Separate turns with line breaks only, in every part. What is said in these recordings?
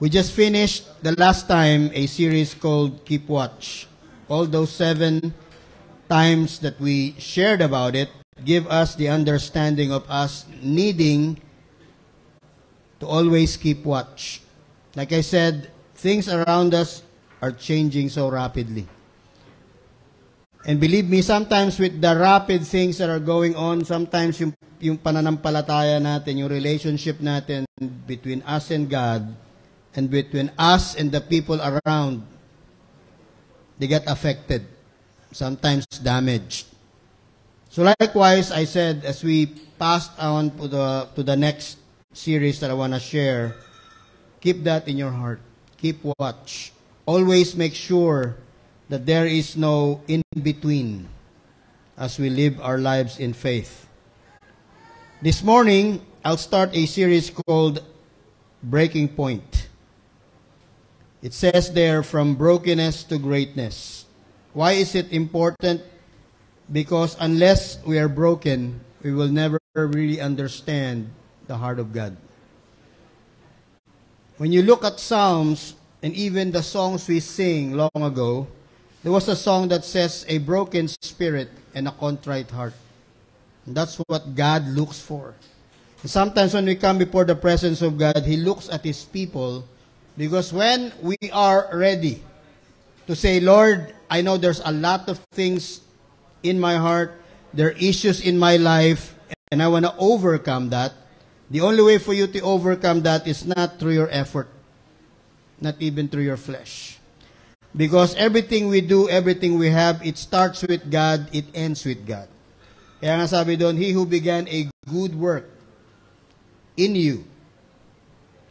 We just finished the last time a series called Keep Watch. All those 7 times that we shared about it give us the understanding of us needing to always keep watch. Like I said, things around us are changing so rapidly. And believe me, sometimes with the rapid things that are going on, sometimes yung pananampalataya natin, yung relationship natin between us and God, and between us and the people around, they get affected, sometimes damaged. So likewise, I said, as we passed on to the next series that I want to share, keep that in your heart. Keep watch. Always make sure that there is no in-between as we live our lives in faith. This morning, I'll start a series called Breaking Point. It says there, from brokenness to greatness. Why is it important? Because unless we are broken, we will never really understand the heart of God. When you look at Psalms, and even the songs we sing long ago, there was a song that says, a broken spirit and a contrite heart. And that's what God looks for. And sometimes when we come before the presence of God, He looks at His people, because when we are ready to say, Lord, I know there's a lot of things in my heart, there are issues in my life, and I want to overcome that. The only way for you to overcome that is not through your effort, not even through your flesh. Because everything we do, everything we have, it starts with God, it ends with God. Kaya nga sabi doon, He who began a good work in you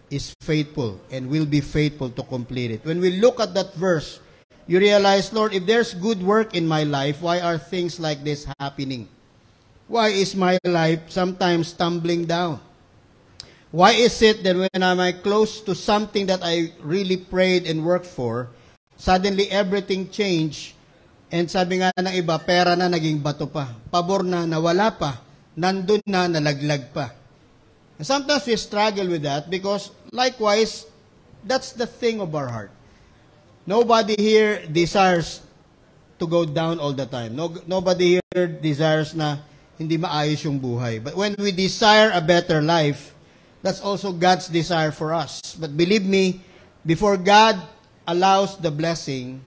is faithful and will be faithful to complete it. When we look at that verse, you realize, Lord, if there's good work in my life, why are things like this happening? Why is my life sometimes tumbling down? Why is it that when I'm close to something that I really prayed and worked for, suddenly everything changed, and sabi nga ng iba, pera na naging bato pa, pabor na nawala pa, nandun na nalaglag pa. And sometimes we struggle with that because likewise, that's the thing of our heart. Nobody here desires to go down all the time. Nobody here desires na hindi maayos yung buhay. But when we desire a better life, that's also God's desire for us. But believe me, before God allows the blessing,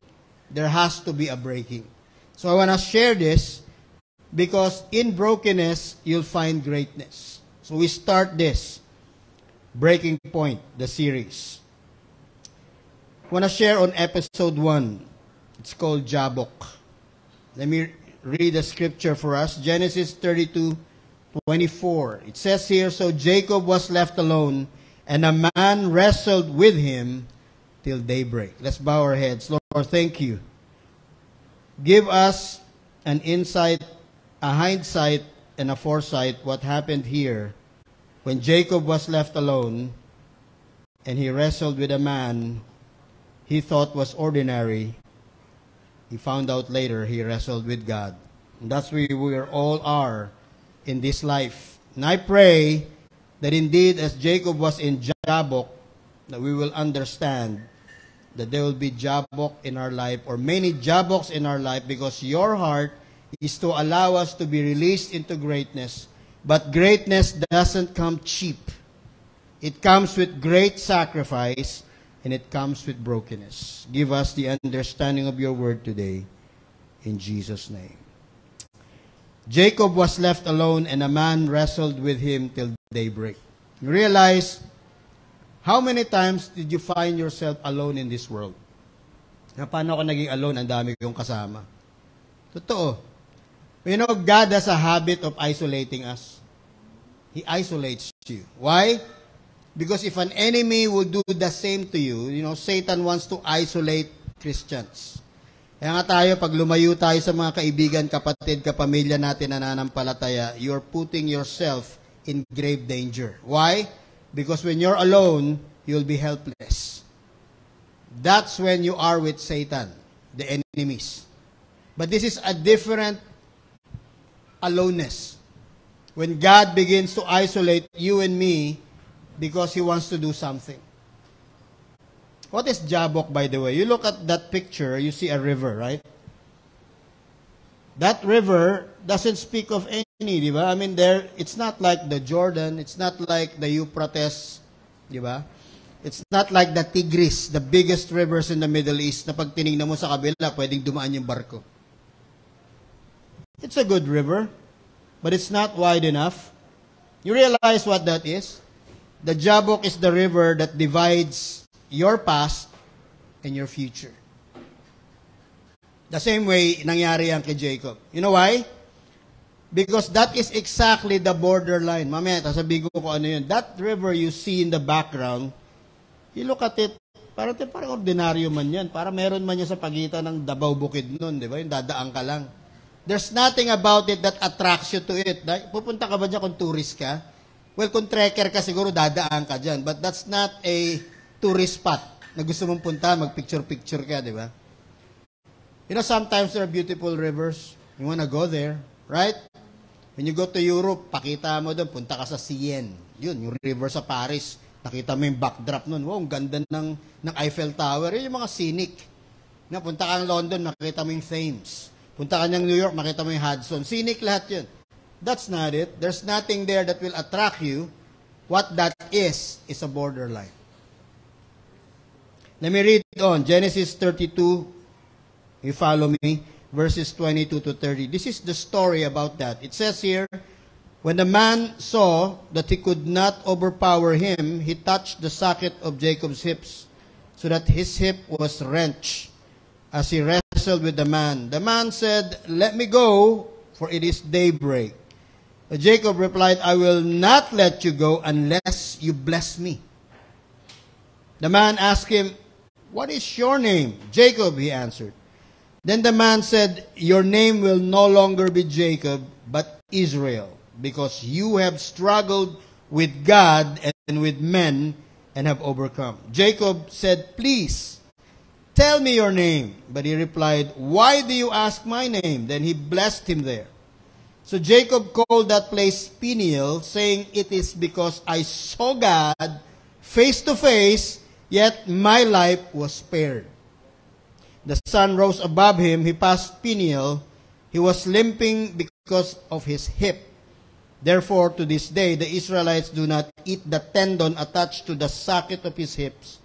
there has to be a breaking. So I want to share this because in brokenness, you'll find greatness. So we start this Breaking Point, the series. I want to share on episode 1. It's called Jabbok. Let me read the scripture for us. Genesis 32:24. It says here, so Jacob was left alone, and a man wrestled with him till daybreak. Let's bow our heads. Lord, thank you. Give us an insight, a hindsight, and a foresight what happened here when Jacob was left alone and he wrestled with a man he thought was ordinary. He found out later he wrestled with God. And that's where we all are in this life. And I pray that indeed as Jacob was in Jabbok, that we will understand that there will be Jabbok in our life, or many Jabboks in our life, because your heart is to allow us to be released into greatness. But greatness doesn't come cheap. It comes with great sacrifice, and it comes with brokenness. Give us the understanding of your word today, in Jesus' name. Jacob was left alone, and a man wrestled with him till daybreak. You realize, how many times did you find yourself alone in this world? Na paano ako naging alone? Ang dami kong kasama. Totoo. You know, God has a habit of isolating us. He isolates you. Why? Because if an enemy will do the same to you, you know, Satan wants to isolate Christians. Kaya nga tayo, pag lumayo tayo sa mga kaibigan, kapatid, kapamilya natin na nananampalataya, you're putting yourself in grave danger. Why? Because when you're alone, you'll be helpless. That's when you are with Satan, the enemies. But this is a different aloneness. When God begins to isolate you and me because He wants to do something. What is Jabbok, by the way? You look at that picture, you see a river, right? That river doesn't speak of any, di ba? I mean, it's not like the Jordan, it's not like the Euphrates, di ba? It's not like the Tigris, the biggest rivers in the Middle East, na pag tinignan mo sa kabila, pwedeng dumaan yung barko. It's a good river, but it's not wide enough. You realize what that is? The Jabbok is the river that divides your past and your future. The same way nangyari yan kay Jacob. You know why? Because that is exactly the borderline. Mamaya, sasabihin ko kung ano yun. That river you see in the background, you look at it, parang ordinaryo man yan. Para meron man yan sa pagitan ng Davao Bukid nun, di ba? Yung dadaan ka lang. There's nothing about it that attracts you to it. Pupunta ka ba dyan kung tourist ka? Well, kung trekker ka, siguro dadaan ka dyan. But that's not a tourist spot na gusto mong punta, mag-picture-picture ka, di ba? You know, sometimes there are beautiful rivers. You wanna go there, right? When you go to Europe, pakita mo doon, punta ka sa Seine. Yun, yung river sa Paris. Nakita mo yung backdrop nun. Wow, ang ganda ng Eiffel Tower. Yun yung mga scenic. Punta ka ng London, makita mo yung Thames. Punta ka ng New York, makita mo yung Hudson. Scenic lahat yun. That's not it. There's nothing there that will attract you. What that is a borderline. Let me read on. Genesis 32, you follow me, verses 22 to 30. This is the story about that. It says here, when the man saw that he could not overpower him, he touched the socket of Jacob's hips, so that his hip was wrenched as he wrestled with the man. The man said, "Let me go, for it is daybreak." But Jacob replied, "I will not let you go unless you bless me." The man asked him, "What is your name?" "Jacob," he answered. Then the man said, "Your name will no longer be Jacob, but Israel, because you have struggled with God and with men and have overcome." Jacob said, "Please, tell me your name." But he replied, "Why do you ask my name?" Then he blessed him there. So Jacob called that place Peniel, saying, "It is because I saw God face to face, yet my life was spared." The sun rose above him. He passed Peniel. He was limping because of his hip. Therefore, to this day, the Israelites do not eat the tendon attached to the socket of his hips,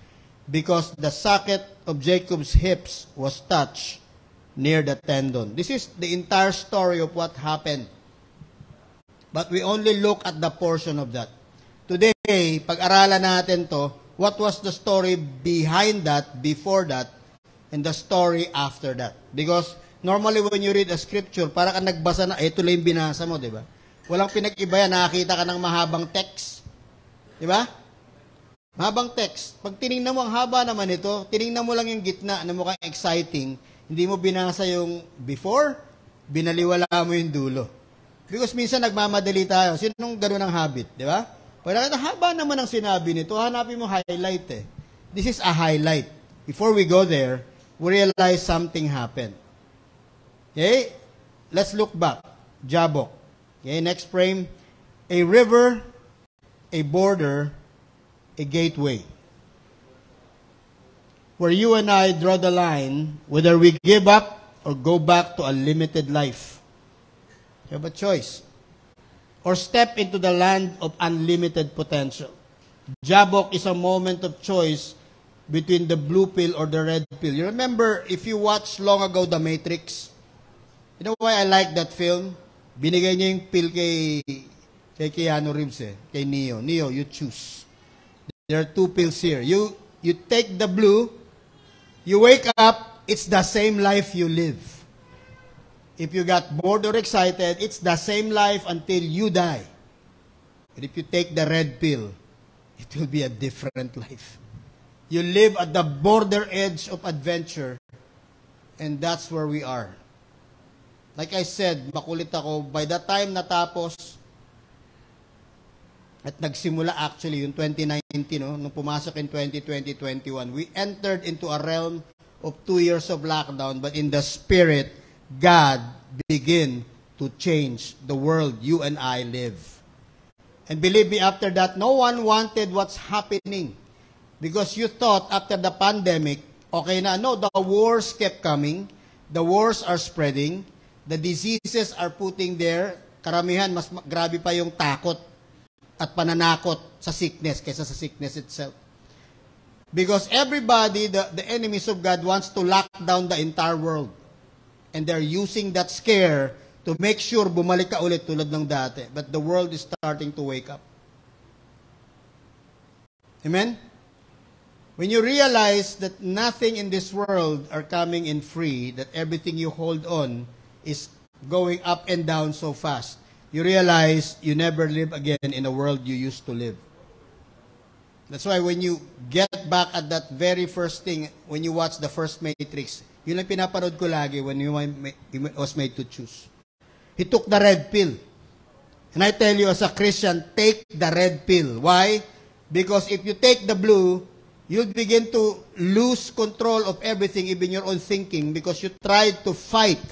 because the socket of Jacob's hips was touched near the tendon. This is the entire story of what happened. But we only look at the portion of that. Today, pag-aralan natin to, what was the story behind that, before that, and the story after that. Because normally when you read a scripture, para ka nagbasa na, ito lang yung binasa mo, di ba? Walang pinag-iba yan, nakakita ka ng mahabang text. Di ba? Mahabang text. Pag tinignan mo ang haba naman ito, tinignan mo lang yung gitna na mukhang exciting, hindi mo binasa yung before, binaliwala mo yung dulo. Because minsan nagmamadali tayo. Sinong gano'n ang habit, di ba? Pag nakita, haba naman ang sinabi nito, hanapin mo highlight eh. This is a highlight. Before we go there, we realize something happened. Okay? Let's look back. Jabbok. Okay, next frame. A river, a border, a gateway. Where you and I draw the line, whether we give up or go back to a limited life. You have a choice. Or step into the land of unlimited potential. Jabbok is a moment of choice between the blue pill or the red pill. You remember, if you watched long ago The Matrix, you know why I like that film? Binigay niya yung pill kay Keanu Reeves kay Neo. Neo, you choose. There are two pills here. You take the blue, you wake up, it's the same life you live. If you got bored or excited, it's the same life until you die. But if you take the red pill, it will be a different life. You live at the border edge of adventure, and that's where we are. Like I said, makulit ako, by the time natapos, at nagsimula actually yung 2019, nung pumasok in 2020-21, we entered into a realm of 2 years of lockdown, but in the spirit, God began to change the world you and I live. And believe me, after that, no one wanted what's happening. Because you thought after the pandemic, okay na, no, the wars kept coming, the wars are spreading, the diseases are putting there, karamihan, mas grabe pa yung takot at pananakot sa sickness kaysa sa sickness itself. Because everybody, the enemies of God, wants to lock down the entire world. And they're using that scare to make sure bumalik ka ulit tulad ng dati. But the world is starting to wake up. Amen? When you realize that nothing in this world are coming in free, that everything you hold on is going up and down so fast, you realize you never live again in a world you used to live. That's why when you get back at that very first thing, when you watch the first Matrix, yun lang pinapanood ko lagi when he was made to choose. He took the red pill. And I tell you as a Christian, take the red pill. Why? Because if you take the blue, you'll begin to lose control of everything, even your own thinking, because you tried to fight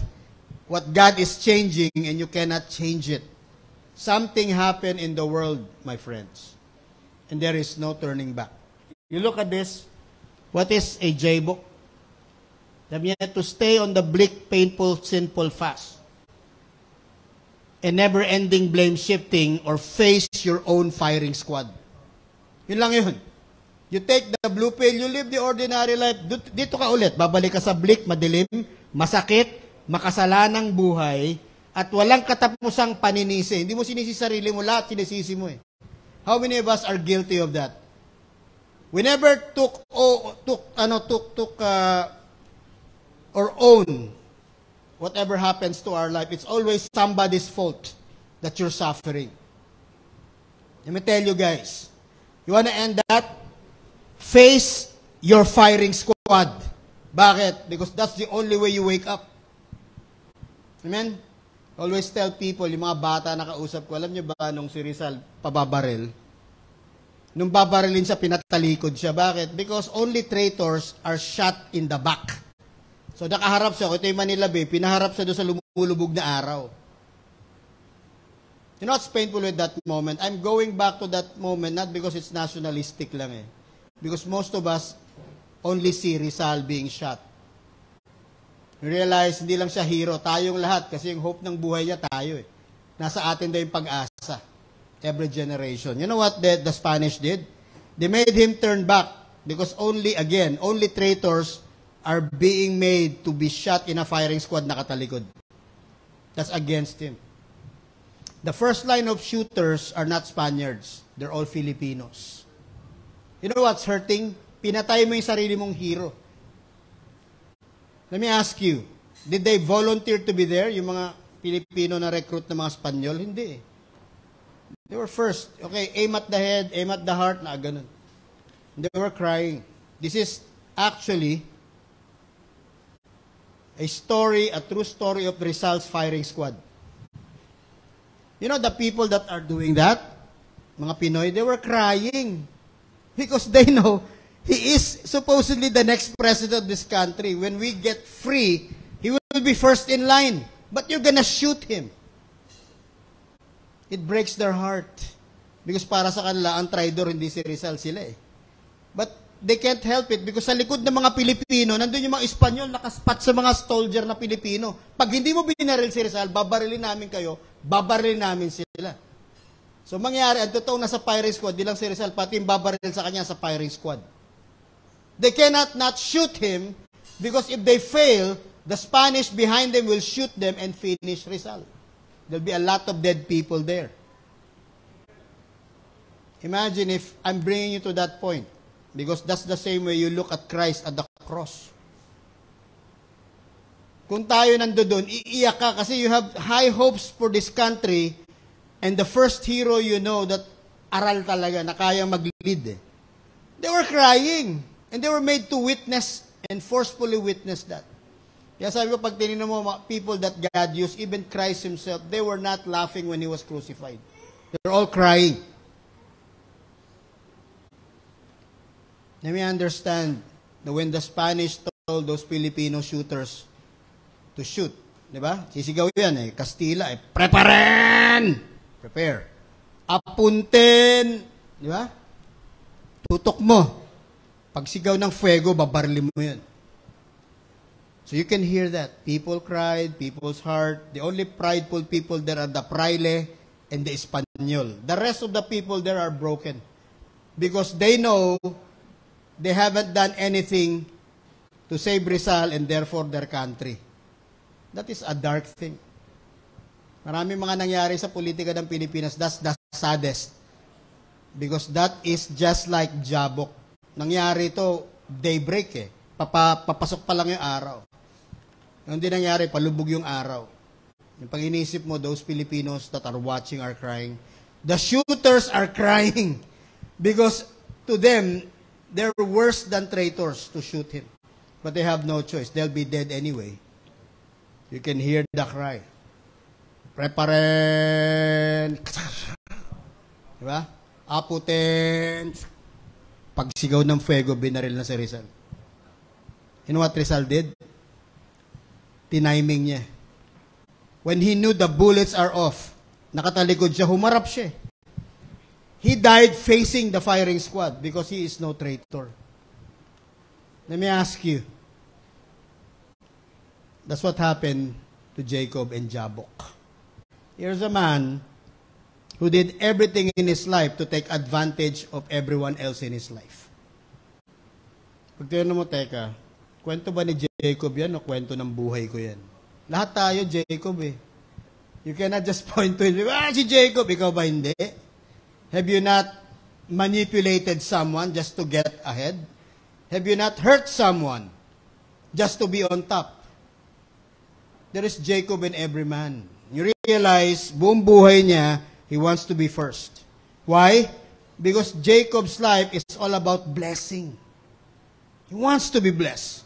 what God is changing and you cannot change it. Something happened in the world, my friends, and there is no turning back. You look at this. What is a J-book? Sabi niya, to stay on the bleak, painful, sinful fast, and never-ending blame-shifting or face your own firing squad. Yun lang yun. You take the blue pill, you live the ordinary life. Dito ka ulit. Babalik ka sa bleak, madilim, masakit, makasalanang buhay, at walang katapusang paninisi. Hindi mo sinisi sarili mo, lahat sinisisi mo eh. How many of us are guilty of that? We never took or own whatever happens to our life. It's always somebody's fault that you're suffering. Let me tell you guys, you wanna end that? Face your firing squad. Bakit? Because that's the only way you wake up. Amen? Always tell people, yung mga bata na kausap ko, alam niyo ba nung si Rizal pababaril? Nung babarilin siya, pinatalikod siya. Bakit? Because only traitors are shot in the back. So nakaharap siya, ito yung Manila Bay, pinaharap siya doon sa lumulubog na araw. You know what's painful with that moment? I'm going back to that moment, not because it's nationalistic lang eh. Because most of us only see Rizal being shot. You realize, hindi lang siya hero, tayong lahat, kasi yung hope ng buhay niya tayo eh. Nasa atin daw yung pag-asa. Every generation. You know what the Spanish did? They made him turn back because only traitors are being made to be shot in a firing squad na katalikod. That's against him. The first line of shooters are not Spaniards. They're all Filipinos. You know what's hurting? Pinatay mo yung sarili mong hero. Let me ask you, did they volunteer to be there? Yung mga Pilipino na recruit ng mga Espanyol? Hindi. They were first. Okay, aim at the head, aim at the heart, na ganun. They were crying. This is actually a true story of Rizal's firing squad. You know the people that are doing that, mga Pinoy, they were crying because they know he is supposedly the next president of this country. When we get free, he will be first in line. But you're gonna shoot him. It breaks their heart. Because para sa kanila, ang traitor hindi si Rizal, sila eh. But they can't help it because sa likod ng mga Pilipino, nandun yung mga Espanyol nakaspat sa mga soldier na Pilipino. Pag hindi mo binaril si Rizal, babarilin namin kayo, babarilin namin sila. So mangyari, ang totoong nasa firing squad, di lang si Rizal, pati yung babaril sa kanya sa firing squad. They cannot not shoot him because if they fail, the Spanish behind them will shoot them and finish Rizal. There'll be a lot of dead people there. Imagine if I'm bringing you to that point because that's the same way you look at Christ at the cross. Kung tayo nandoon, iiyak ka kasi you have high hopes for this country and the first hero you know that aral talaga na kayang mag-lead eh. They were crying. And they were made to witness and forcefully witness that. Kaya sabi ko, pag tinignan mo people that God used, even Christ himself, they were not laughing when he was crucified. They were all crying. Let me understand that when the Spanish told those Filipino shooters to shoot, di ba? Sisigaw yan eh. Kastila eh. Preparen! Prepare. Apunten. Di ba? Tutok mo. Pag sigaw ng fuego, babarili mo yun. So you can hear that. People cried, people's heart. The only prideful people there are the Fraile and the Espanyol. The rest of the people there are broken. Because they know they haven't done anything to save Rizal and therefore their country. That is a dark thing. Maraming mga nangyari sa politika ng Pilipinas. That's the saddest. Because that is just like Jabok. Nangyari ito, daybreak eh. Papasok pa lang yung araw. Yung di nangyari, palubog yung araw. Yung pag inisip mo, those Filipinos that are watching are crying. The shooters are crying. Because to them, they're worse than traitors to shoot him. But they have no choice. They'll be dead anyway. You can hear the cry. Preparen. Diba? Aputen. Pagsigaw ng fuego, binaril na si Rizal. You know what Rizal did? Tiniming niya. When he knew the bullets are off, nakatalikod siya, humarap siya. He died facing the firing squad because he is no traitor. Let me ask you. That's what happened to Jacob and Jabok. Here's a man who did everything in his life to take advantage of everyone else in his life. Pag tinanong mo, teka, kwento ba ni Jacob yan o kwento ng buhay ko yan? Lahat tayo, Jacob eh. You cannot just point to him, si Jacob, ikaw ba hindi? Have you not manipulated someone just to get ahead? Have you not hurt someone just to be on top? There is Jacob in every man. You realize, buong buhay niya, he wants to be first. Why? Because Jacob's life is all about blessing. He wants to be blessed.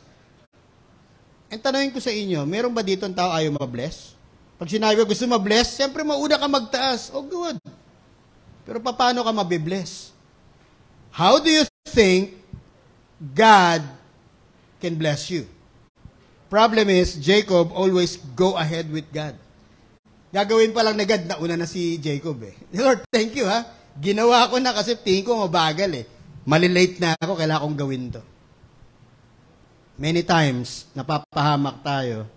And tanongin ko sa inyo, meron ba dito ang tao ayaw ma-bless? Pag sinabi ko gusto ma-bless, siyempre mauna ka magtaas. Oh, good. Pero paano ka mabibless? How do you think God can bless you? Problem is, Jacob always go ahead with God. Gagawin pa lang na God, nauna na si Jacob eh. Lord, thank you ha. Ginawa ko na kasi tingin ko mabagal eh. Malilate na ako, kailangan kong gawin to. Many times, napapahamak tayo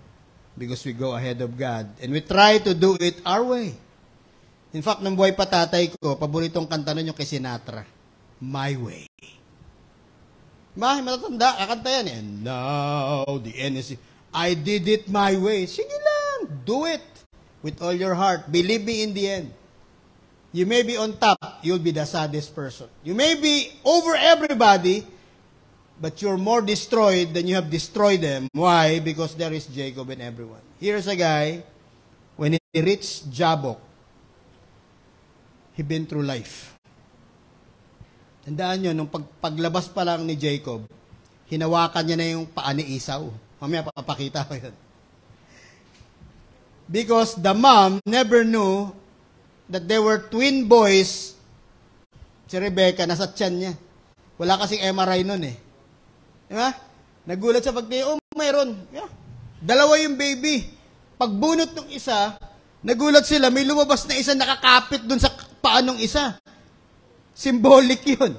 because we go ahead of God and we try to do it our way. In fact, nung buhay pa tatay ko, paboritong kanta nun yung kay Sinatra, My Way. Matatanda, kakanta yan eh. And now, the end is, I did it my way. Sige lang, do it with all your heart. Believe me in the end. You may be on top, you'll be the saddest person. You may be over everybody, but you're more destroyed than you have destroyed them. Why? Because there is Jacob in everyone. Here's a guy, when he reached Jabok, he been through life. Tandaan nyo, nung paglabas pa lang ni Jacob, hinawakan niya na yung paa ni Esau. Mamaya papakita ko yun. Because the mom never knew that there were twin boys. Si Rebecca, nasa tiyan niya. Wala kasing MRI nun eh. Diba? Nagulat sa pagtingin, mayroon. Yeah. Dalawa yung baby. Pagbunot ng isa, nagulat sila, may lumabas na isa nakakapit dun sa paa ng isa. Symbolic yun.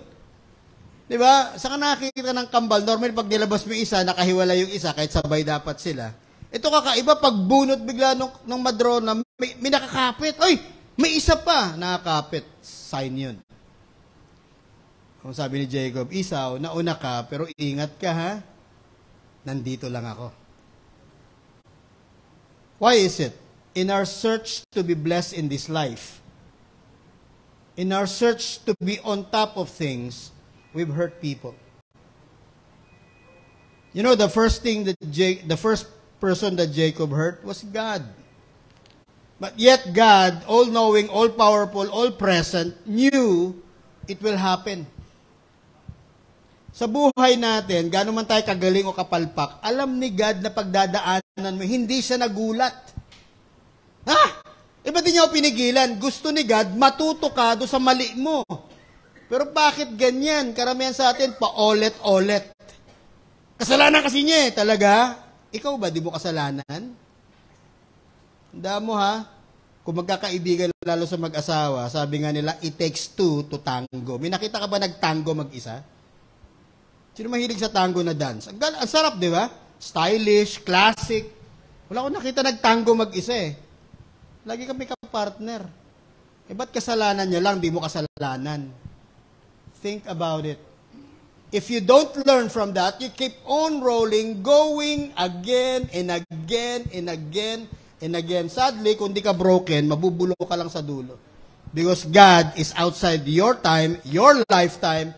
Diba? Saka nakakita ng kambal, normal pag nilabas mo yung isa, nakahiwala yung isa, kahit sabay dapat sila. Ito kakaiba, pag bunot bigla ng madrona, may nakakapit. Ay, may isa pa nakakapit. Sign yun. Kung sabi ni Jacob, Esau, nauna ka, pero ingat ka ha. Nandito lang ako. Why is it? In our search to be blessed in this life, in our search to be on top of things, we've hurt people. You know, the first person that Jacob hurt was God. But yet God, all-knowing, all-powerful, all-present, knew it will happen. Sa buhay natin, gano'n man tayo kagaling o kapalpak, alam ni God na pagdadaanan mo, hindi siya nagulat. Ha? Ba't di niya ako pinigilan? Gusto ni God, matuto ka doon sa mali mo. Pero bakit ganyan? Karamihan sa atin, paulit-ulit. Kasalanan kasi niya eh, talaga. Ikaw ba, di mo kasalanan? Tanda mo ha, kung magkakaibigan lalo sa mag-asawa, sabi nga nila, it takes two to tango. May nakita ka ba nagtango mag-isa? Sino mahilig sa tango na dance? Ang sarap, di ba? Stylish, classic. Wala akong nakita nagtango mag-isa eh. Lagi kami ka-partner. Eh, ba't kasalanan niya lang, di mo kasalanan? Think about it. If you don't learn from that, you keep on rolling, going again and again and again and again. Sadly, kung di ka broken, mabubulo ka lang sa dulo. Because God is outside your time, your lifetime,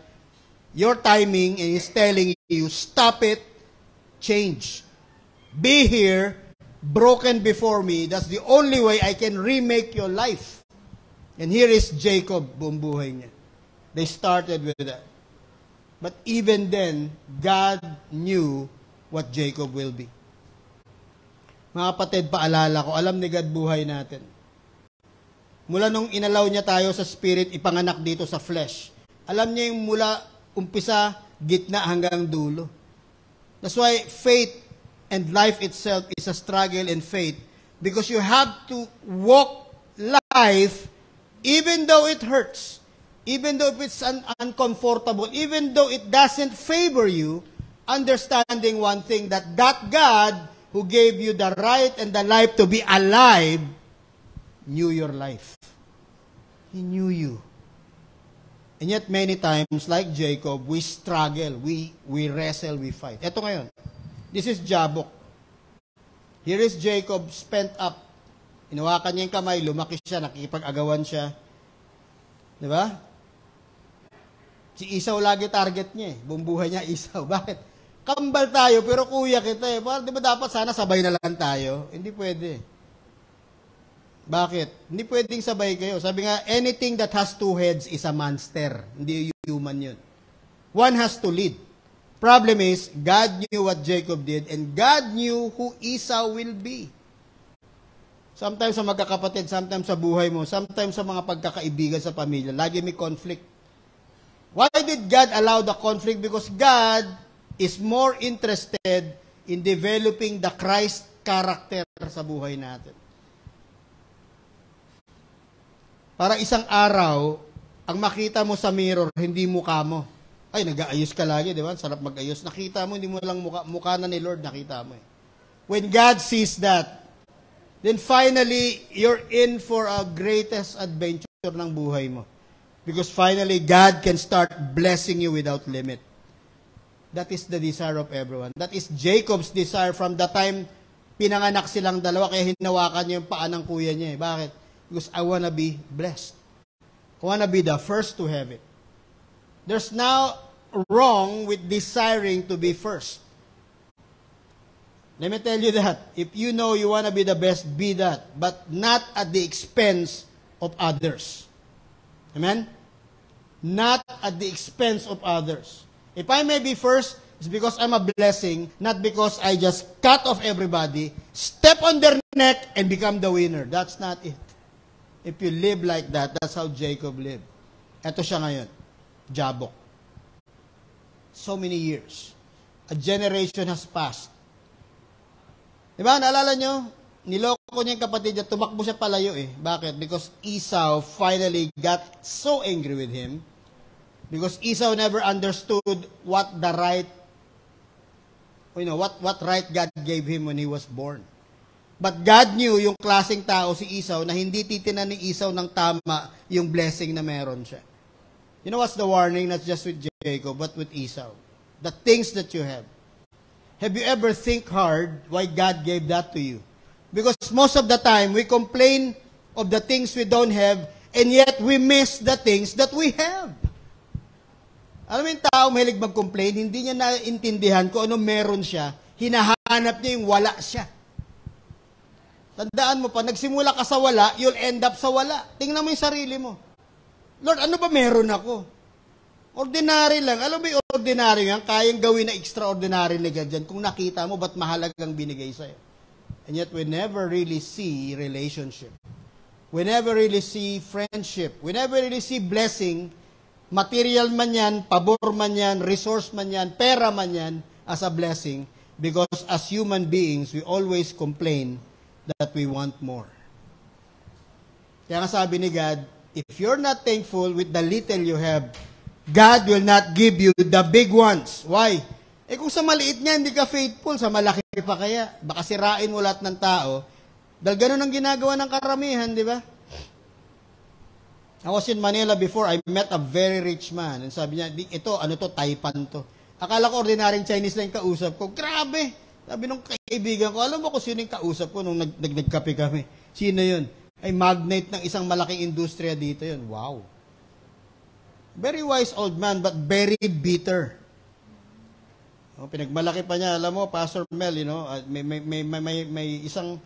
your timing, and He's telling you, stop it, change. Be here, broken before me. That's the only way I can remake your life. And here is Jacob, buong buhay niya. They started with that. But even then, God knew what Jacob will be. Mga kapatid, paalala ko, alam ni God buhay natin. Mula nung inalaw niya tayo sa spirit, ipanganak dito sa flesh. Alam niya yung mula umpisa, gitna hanggang dulo. That's why faith and life itself is a struggle in faith. Because you have to walk life even though it hurts. Even though it's uncomfortable, even though it doesn't favor you, understanding one thing, that God who gave you the right and the life to be alive, knew your life. He knew you. And yet many times, like Jacob, we struggle, we wrestle, we fight. Ito ngayon, this is Jabok. Here is Jacob spent up. Inawakan niya yung kamay, lumaki siya, nakikipag-agawan siya. Di ba? Si Esau lagi target niya eh. Buong buhay niya, Esau. Bakit? Kambal tayo, pero kuya kita eh. Di ba dapat sana sabay na lang tayo? Hindi pwede. Bakit? Hindi pwedeng sabay kayo. Sabi nga, anything that has two heads is a monster. Hindi human yun. One has to lead. Problem is, God knew what Jacob did, and God knew who Esau will be. Sometimes sa magkakapatid, sometimes sa buhay mo, sometimes sa mga pagkakaibigan sa pamilya, lagi may conflict. Why did God allow the conflict? Because God is more interested in developing the Christ character sa buhay natin. Para isang araw, ang makita mo sa mirror, hindi mukha mo. Ay, nag-aayos ka lagi, di ba? Sarap mag-ayos. Nakita mo, hindi mo lang mukha na ni Lord, nakita mo eh. When God sees that, then finally, you're in for a greatest adventure ng buhay mo. Because finally, God can start blessing you without limit. That is the desire of everyone. That is Jacob's desire from the time pinanganak silang dalawa, kaya hinawakan niya yung paa ng kuya niya. Bakit? Because I wanna be blessed. I wanna be the first to have it. There's now wrong with desiring to be first. Let me tell you that. If you know you wanna be the best, be that. But not at the expense of others. Amen? Not at the expense of others. If I may be first, it's because I'm a blessing, not because I just cut off everybody, step on their neck, and become the winner. That's not it. If you live like that, that's how Jacob lived. Ito siya ngayon, Jabok. So many years. A generation has passed. Diba, naalala nyo? Niloko niya yung kapatid niya, tumakbo siya palayo eh. Bakit? Because Esau finally got so angry with him. Because Esau never understood what the right, what right God gave him when he was born. But God knew yung klaseng tao si Esau na hindi titinan ni Esau ng tama yung blessing na meron siya. You know what's the warning? Not just with Jacob, but with Esau. The things that you have. Have you ever think hard why God gave that to you? Because most of the time, we complain of the things we don't have, and yet we miss the things that we have. Alam mo yung tao mahilig mag-complain, hindi niya naintindihan kung ano meron siya, hinahanap niya yung wala siya. Tandaan mo pa, nagsimula ka sa wala, you'll end up sa wala. Tingnan mo yung sarili mo. Lord, ano ba meron ako? Ordinary lang. Alam mo yung ordinary yan, kayang gawin na extraordinary na ganyan. Kung nakita mo, ba't mahalagang binigay sa'yo? And yet, we never really see relationship. We never really see friendship. We never really see blessing. Material man yan, pabor man yan, resource man yan, pera man yan, as a blessing. Because as human beings, we always complain that we want more. Kaya nga sabi ni God, if you're not thankful with the little you have, God will not give you the big ones. Why? Kung sa maliit niya, hindi ka faithful, sa malaki pa kaya. Baka sirain mo lahat ng tao. Dahil ganun ang ginagawa ng karamihan, di ba? I was in Manila before, I met a very rich man. And sabi niya, ito, ano to, Taipan to. Akala ko ordinaryong Chinese lang yung kausap ko. Grabe! Sabi nung kaibigan ko, alam mo kung sino yung kausap ko nung nagkape kami. Sino yun? Ay magnate ng isang malaking industriya dito yun. Wow! Very wise old man, but very bitter. Pinagmalaki pa niya, alam mo, Pastor Mel, may isang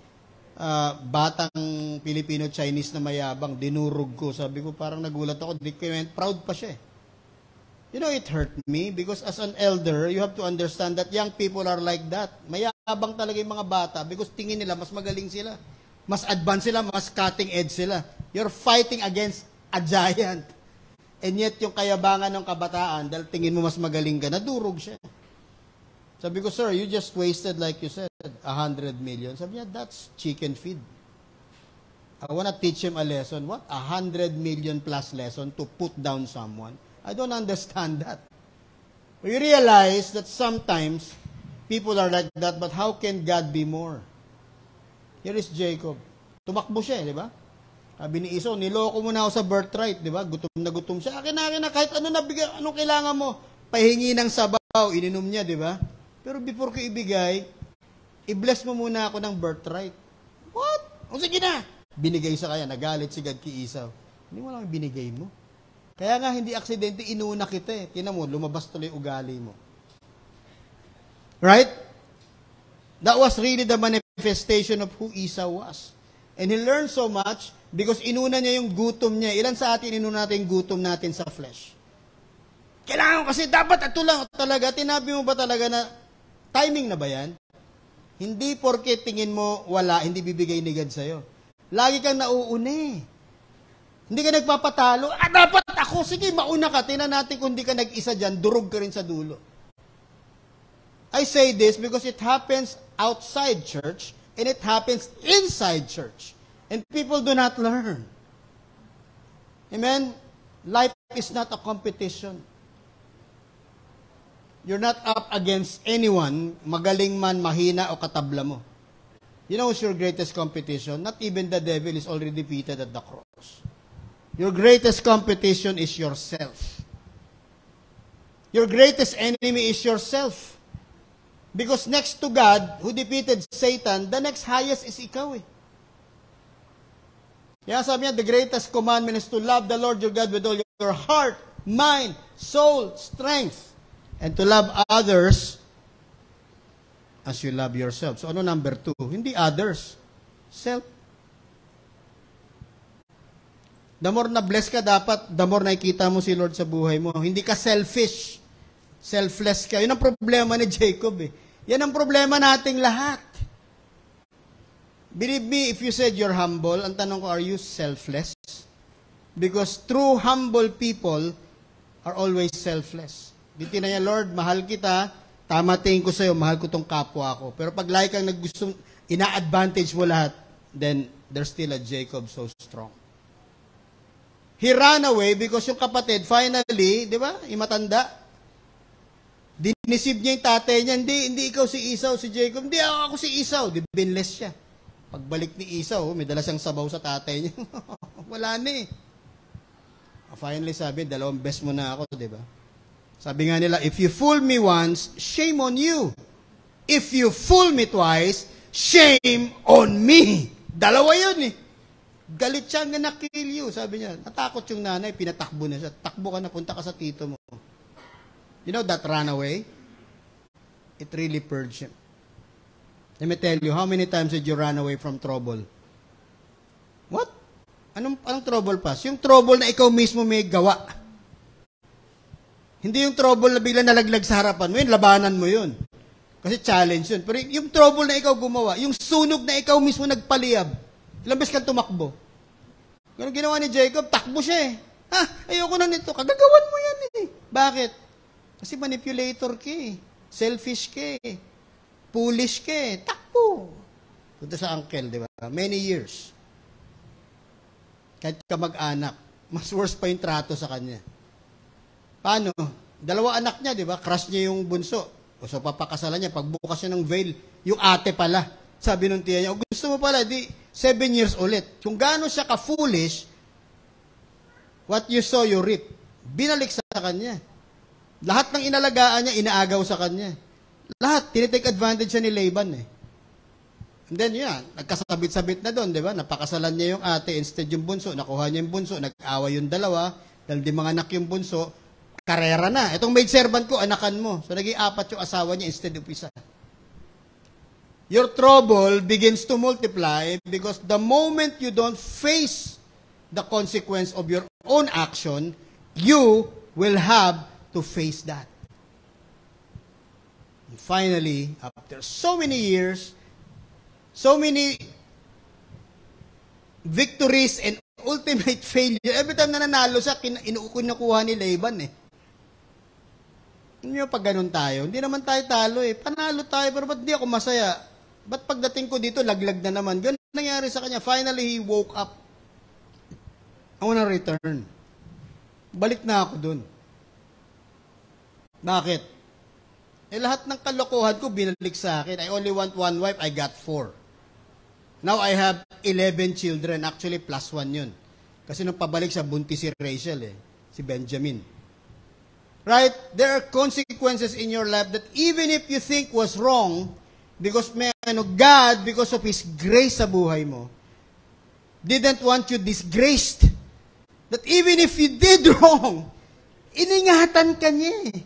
batang Filipino-Chinese na mayabang, dinurog ko. Sabi ko, parang nagulat ako. Proud pa siya. It hurt me because as an elder, you have to understand that young people are like that. Mayabang talaga yung mga bata because tingin nila, mas magaling sila. Mas advanced sila, mas cutting edge sila. You're fighting against a giant. And yet, yung kayabangan ng kabataan, dahil tingin mo mas magaling ka, nadurog siya. Sabi ko, sir, you just wasted, like you said, 100 million. Sabi niya, that's chicken feed. I wanna teach him a lesson. What? 100 million plus lesson to put down someone? I don't understand that. We realize that sometimes people are like that, but how can God be more? Here is Jacob. Tumakbo siya, di ba? Sabi ni Esau, niloko mo na ako sa birthright, di ba? Gutom siya. Akin na, kahit ano nabigay, anong kailangan mo? Pahingi ng sabaw, ininom niya, di ba? Pero before ko ibigay, i-bless mo muna ako ng birthright. What? O sige na. Binigay sa kanya, nagalit si God kay Esau. Hindi mo lang binigay mo. Kaya nga, hindi aksidente, inuna kita eh. Tingnan mo, lumabas tuloy ugali mo. Right? That was really the manifestation of who Esau was. And he learned so much because inuna niya yung gutom niya. Ilan sa atin inuna natin yung gutom natin sa flesh? Kailangan kasi dapat ito lang talaga. Tinabi mo ba talaga na timing na ba yan? Hindi porke tingin mo wala, hindi bibigay ni God sa'yo. Lagi kang nauuni. Hindi ka nagpapatalo. Dapat ako. Sige, mauna ka. Tingnan natin kung hindi ka nag-isa dyan, durog ka rin sa dulo. I say this because it happens outside church and it happens inside church. And people do not learn. Amen? Life is not a competition. You're not up against anyone, magaling man, mahina, o katabla mo. You know what's your greatest competition? Not even the devil is already defeated at the cross. Your greatest competition is yourself. Your greatest enemy is yourself. Because next to God, who defeated Satan, the next highest is ikaw eh. Kaya sabi niya, the greatest commandment is to love the Lord your God with all your heart, mind, soul, strength. And to love others as you love yourself. So ano number 2? Hindi others. Self. The more na bless ka, dapat, the more nakikita mo si Lord sa buhay mo. Hindi ka selfish. Selfless ka. Yun ang problema ni Jacob eh. Yan ang problema nating lahat. Believe me, if you said you're humble, ang tanong ko, are you selfless? Because true humble people are always selfless. Dito na niya, Lord, mahal kita, tama tingin ko sa'yo, mahal ko tong kapwa ko. Pero pag lagi kang naggusto, ina-advantage mo lahat, then there's still a Jacob so strong. He ran away because yung kapatid, finally, di ba, imatanda, dinisib niya yung tatay niya, hindi ikaw si Esau, si Jacob, hindi ako si Esau, di binless siya. Pagbalik ni Esau, may dala siyang sabaw sa tatay niya. Wala na eh. Finally sabi, 2 beses mo na ako, di ba? Sabi nga nila, if you fool me once, shame on you. If you fool me twice, shame on me. Dalawa yun eh. Galit siya nga na-kill you. Sabi niya, natakot yung nanay, pinatakbo na siya. Takbo ka na, punta ka sa tito mo. You know that runaway? It really purged him. Let me tell you, how many times did you run away from trouble? What? Anong trouble pass? Yung trouble na ikaw mismo may gawa. Hindi yung trouble na bigla nalaglag sa harapan mo, yun, labanan mo yun. Kasi challenge yun. Pero yung trouble na ikaw gumawa, yung sunog na ikaw mismo nagpaliyab, ilang beses kang tumakbo. Ganun ginawa ni Jacob, takbo siya eh. Ayoko na nito, kagagawan mo yan eh. Bakit? Kasi manipulator ka eh. Selfish ka eh. Foolish ka eh. Takbo. Punta sa uncle, di ba? Many years. Kahit ka mag-anak, mas worse pa yung trato sa kanya. Paano? Dalawa anak niya, di ba? Crush niya yung bunso. O so papakasalan niya, pagbukas niya ng veil, yung ate pala. Sabi nung tiya niya, o gusto mo pala, di 7 years ulit. Kung gaano siya ka-foolish, what you sow, you reap. Binalik sa kanya. Lahat ng inalagaan niya, inaagaw sa kanya. Lahat, tinitake advantage siya ni Laban eh. And then yan, nagkasabit-sabit na doon, di ba? Napakasalan niya yung ate, instead yung bunso, nakuha niya yung bunso, nag-away yung dalawa, dahil di mga anak yung bunso, karera na. Itong maid servant ko, anakan mo. So naging 4 yung asawa niya instead of 1. Your trouble begins to multiply because the moment you don't face the consequence of your own action, you will have to face that. And finally, after so many years, so many victories and ultimate failure, every time na nanalo siya, kinukuha ni Laban eh. Hindi pag ganun tayo, hindi naman tayo talo eh. Panalo tayo, pero ba't di ako masaya? Ba't pagdating ko dito, laglag na naman? Ganun nangyari sa kanya. Finally, he woke up. I wanna return. Balik na ako dun. Bakit? Eh, lahat ng kalokohan ko binalik sa akin. I only want 1 wife, I got 4. Now, I have 11 children. Actually, +1 yun. Kasi nung pabalik sa buntis si Rachel eh. Si Benjamin. Right? There are consequences in your life that even if you think was wrong, because God, because of His grace sa buhay mo, didn't want you disgraced. That even if you did wrong, iningatan ka niya eh.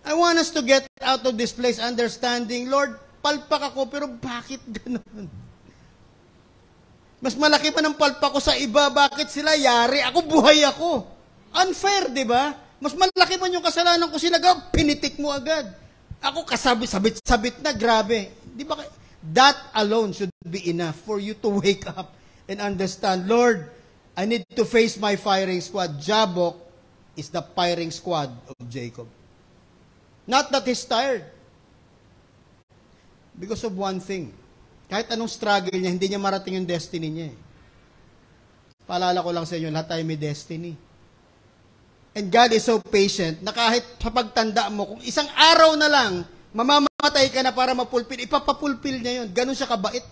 I want us to get out of this place understanding, Lord, palpak ako, pero bakit ganun? Mas malaki pa ng palpak ko sa iba, bakit sila yari? Ako, buhay ako. Unfair, di ba? Mas malaki pa yung kasalanan ko sila, pinitik mo agad. Ako sabit na, grabe. Di ba? That alone should be enough for you to wake up and understand, Lord, I need to face my firing squad. Jabok is the firing squad of Jacob. Not that he's tired. Because of one thing. Kahit anong struggle niya, hindi niya marating yung destiny niya. Paalala ko lang sa inyo, lahat tayo may destiny. And God is so patient na kahit sa pagtanda mo, kung isang araw na lang, mamamatay ka na para mapulpil, ipapapulpil niya yun. Ganun siya kabait.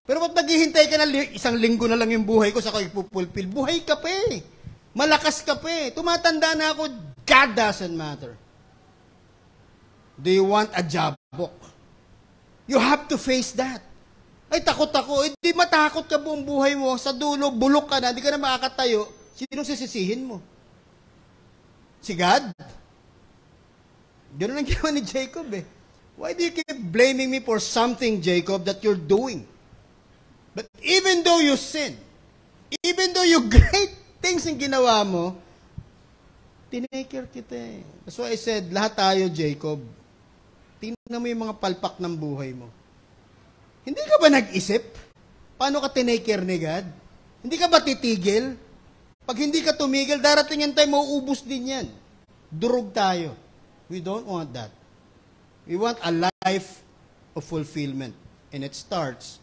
Pero ba't naghihintay ka na isang linggo na lang yung buhay ko, saka ipupulpil? Buhay ka pa eh. Malakas ka pa eh. Tumatanda na ako, God doesn't matter. Do you want a jabok? You have to face that. Ay, takot ako. Eh, di matakot ka buong buhay mo. Sa dulo, bulok ka na, di ka na makakatayo. Sinong sisisihin mo? Si God? Ganoon ang ginawa ni Jacob eh. Why do you keep blaming me for something, Jacob, that you're doing? But even though you sin, even though you great things yung ginawa mo, tinake kita eh. That's why I said, lahat tayo, Jacob, tingnan mo yung mga palpak ng buhay mo. Hindi ka ba nag-isip? Paano ka tinake care ni God? Hindi ka ba titigil? Pag hindi ka tumigil, darating yan tayo, mauubos din yan. Durog tayo. We don't want that. We want a life of fulfillment. And it starts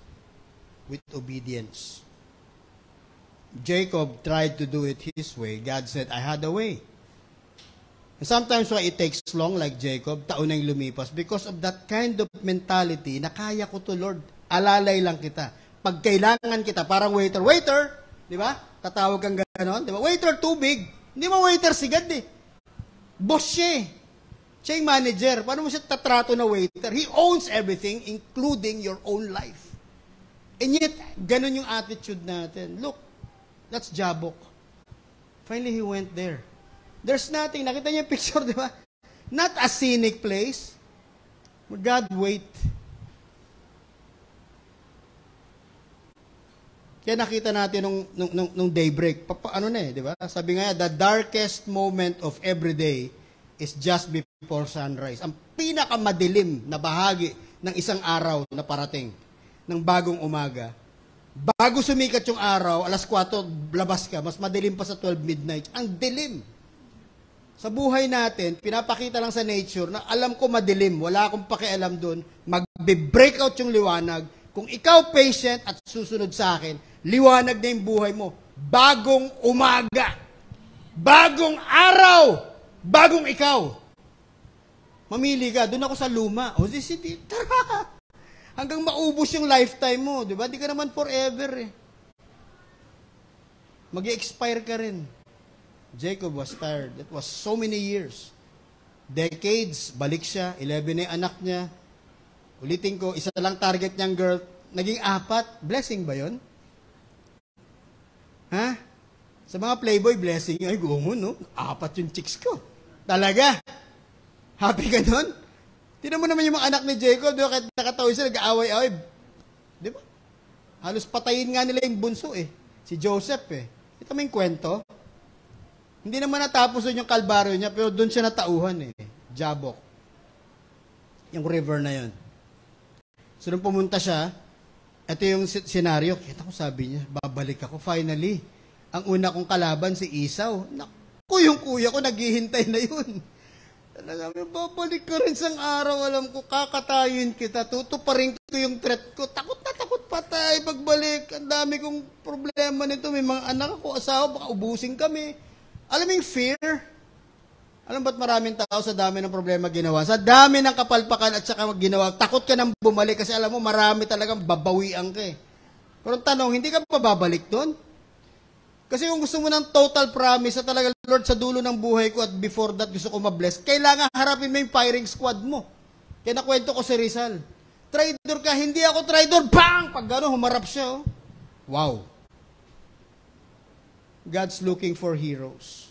with obedience. Jacob tried to do it his way. God said, I had a way. And sometimes why it takes long, like Jacob, taon na yung lumipas, because of that kind of mentality na kaya ko to, Lord, alalay lang kita. Pag kailangan kita, parang waiter, di ba? Tatawag kang gano'n, di ba? Waiter, tubig. Hindi mo waiter si God eh. Boss siya eh. Siya yung manager. Paano mo siya tatrato na waiter? He owns everything, including your own life. And yet, ganun yung attitude natin. Look, that's Jabok. Finally, he went there. There's nothing. Nakita niyo yung picture, di ba? Not a scenic place. But God, wait. Kaya nakita natin nung daybreak. Ano na eh, di ba? Sabi nga, the darkest moment of every day is just before sunrise. Ang pinakamadilim na bahagi ng isang araw na parating, ng bagong umaga. Bago sumikat yung araw, alas 4, labas ka, mas madilim pa sa 12 midnight. Ang dilim. Sa buhay natin, pinapakita lang sa nature na alam ko madilim, wala akong pakialam doon, magbe-break out yung liwanag. Kung ikaw patient at susunod sa akin, liwanag na yung buhay mo. Bagong umaga. Bagong araw! Bagong ikaw! Mamili ka, doon ako sa luma. O di sige, tara! Hanggang maubos yung lifetime mo, di ba? Di ka naman forever eh. Mag-expire ka rin. Jacob was tired. That was so many years. Decades, balik siya, 11 na yung anak niya. Ulitin ko, isa lang target niyang girl, naging 4. Blessing ba yon? Ha? Sa mga playboy, blessing, ay gumo, no? 4 yung chicks ko. Talaga? Happy ka nun? Tinan mo naman yung mga anak ni Jacob, di ba? Kahit nakatawid sila, nag-aaway-aaway. Di ba? Halos patayin nga nila yung bunso eh. Si Joseph eh. Ito mo yung kwento. Hindi naman natapos doon yung kalbaryo niya, pero doon siya natauhan eh. Jabok. Yung river na yon. So nung pumunta siya, ito yung senaryo. Kita ko sabi niya, babalik ako finally. Ang una kong kalaban si Esau. Naku, yung kuya ko naghihintay na yun. Talaga, babalik ka rin sang araw. Alam ko, kakatayin kita. Tutuparin ko yung threat ko. Takot na takot patay pagbalik. Ang dami kong problema nito. May mga anak ako, asawa, baka ubusin kami. Alam mo yung fear? Alam ba't maraming tao sa dami ng problema ginawa? Sa dami ng kapalpakan at saka ginawa, takot ka nang bumalik kasi alam mo, marami talagang babawian ka eh. Pero tanong, hindi ka pa babalik doon? Kasi kung gusto mo ng total promise na talaga, Lord, sa dulo ng buhay ko at before that gusto ko mabless, kailangan harapin mo yung firing squad mo. Kaya nakwento ko si Rizal. Traitor ka, hindi ako traitor, bang! Pag gano'n, humarap siya. Oh. Wow. God's looking for heroes.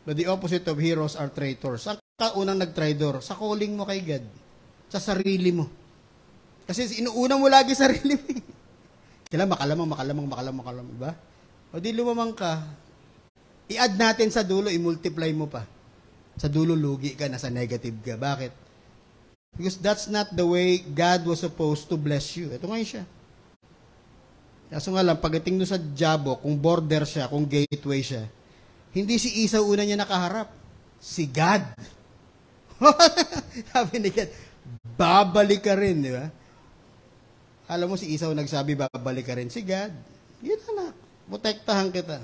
But the opposite of heroes are traitors. Ang kaunang nag-traitor, sa calling mo kay God. Sa sarili mo. Kasi inuuna mo lagi sarili mo. Kailan makalamang, diba? O di lumamang ka, i-add natin sa dulo, i-multiply mo pa. Sa dulo, lugi ka, nasa negative ka. Bakit? Because that's not the way God was supposed to bless you. Ito ngayon siya. Kaso nga lang, pagdating doon sa Jabok, kung border siya, kung gateway siya, hindi si Esau una niya nakaharap. Si God. Sabi ni God, babalik ka rin, di ba? Alam mo, si Esau nagsabi, babalik ka rin. Si God, yun na, protektahan kita.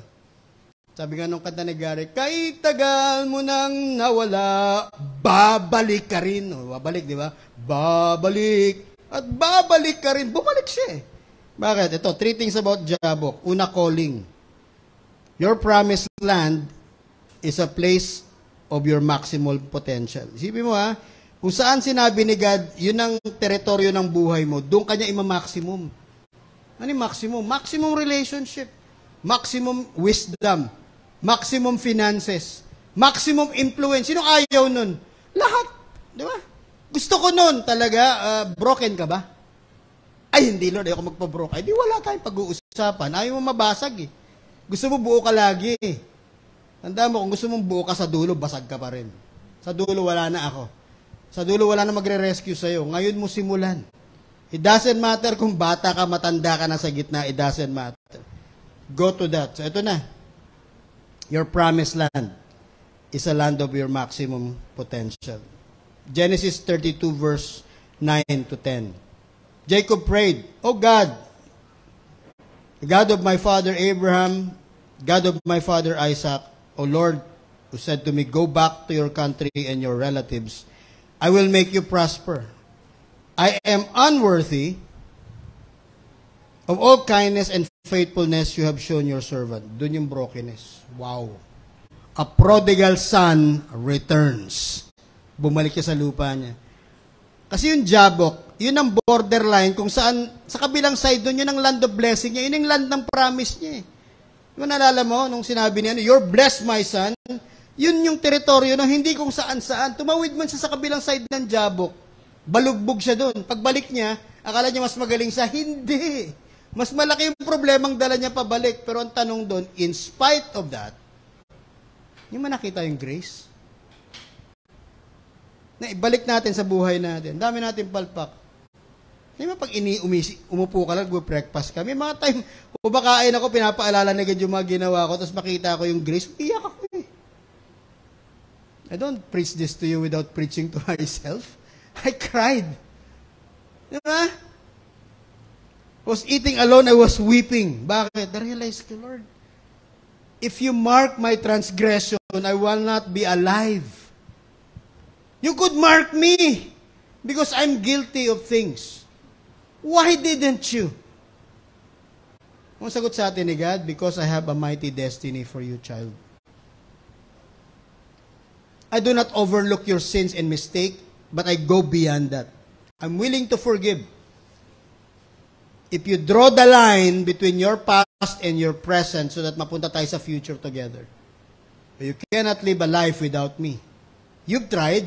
Sabi nga nung kanta ni Gary, kahit tagal mo nang nawala, babalik ka rin. O, babalik, di ba? Babalik. At babalik ka rin. Bumalik siya eh. Bakit? Ito, 3 things about Jabok. Una, calling. Your promised land is a place of your maximal potential. Isipin mo ha, kung saan sinabi ni God, yun ang teritoryo ng buhay mo, doon kanya ima-maximum. Ano yung maximum? Maximum relationship, maximum wisdom, maximum finances, maximum influence. Sinong ayaw nun? Lahat. Di ba? Gusto ko nun talaga, broken ka ba? Ay, hindi Lord, ayoko magpa-broke. Ay, di wala tayong pag-uusapan. Ayaw mo mabasag eh. Gusto mo buo ka lagi eh. Tanda mo, kung gusto mong buo ka sa dulo, basag ka pa rin. Sa dulo, wala na ako. Sa dulo, wala na magre-rescue sa'yo. Ngayon mo simulan. It doesn't matter kung bata ka, matanda ka na sa gitna. It doesn't matter. Go to that. So, ito na. Your promised land is a land of your maximum potential. Genesis 32 verse 9 to 10. Jacob prayed, O God, the God of my father Abraham, God of my father Isaac, O Lord, who said to me, go back to your country and your relatives. I will make you prosper. I am unworthy of all kindness and faithfulness you have shown your servant. Doon yung brokenness. Wow. A prodigal son returns. Bumalik siya sa lupa niya. Kasi yung Jabok, yun ang borderline kung saan, sa kabilang side doon, yun ang land of blessing niya. Yun ang land ng promise niya. Yung naalala mo, nung sinabi niya, you're blessed, my son, yun yung teritoryo na hindi kung saan-saan. Tumawid man siya sa kabilang side ng Jabok. Balugbog siya doon. Pagbalik niya, akala niya mas magaling siya. Hindi. Mas malaki yung problemang dala niya pabalik. Pero ang tanong doon, in spite of that, yung nakita yung grace. Na ibalik natin sa buhay natin. Dami natin palpak. Di ba pag umupo ka lang, breakfast ka. May mga time, kumakain ako, pinapaalala na yung mga ginawa ko, tapos makita ko yung grace, iyak ako eh. I don't preach this to you without preaching to myself. I cried. Di ba? I was eating alone, I was weeping. Bakit? I realized ko, Lord, If you mark my transgression, I will not be alive. You could mark me because I'm guilty of things. Why didn't you? Ang sagot sa atin ni God, because I have a mighty destiny for you, child. I do not overlook your sins and mistake, but I go beyond that. I'm willing to forgive. If you draw the line between your past and your present so that mapunta tayo sa future together. You cannot live a life without me. You've tried.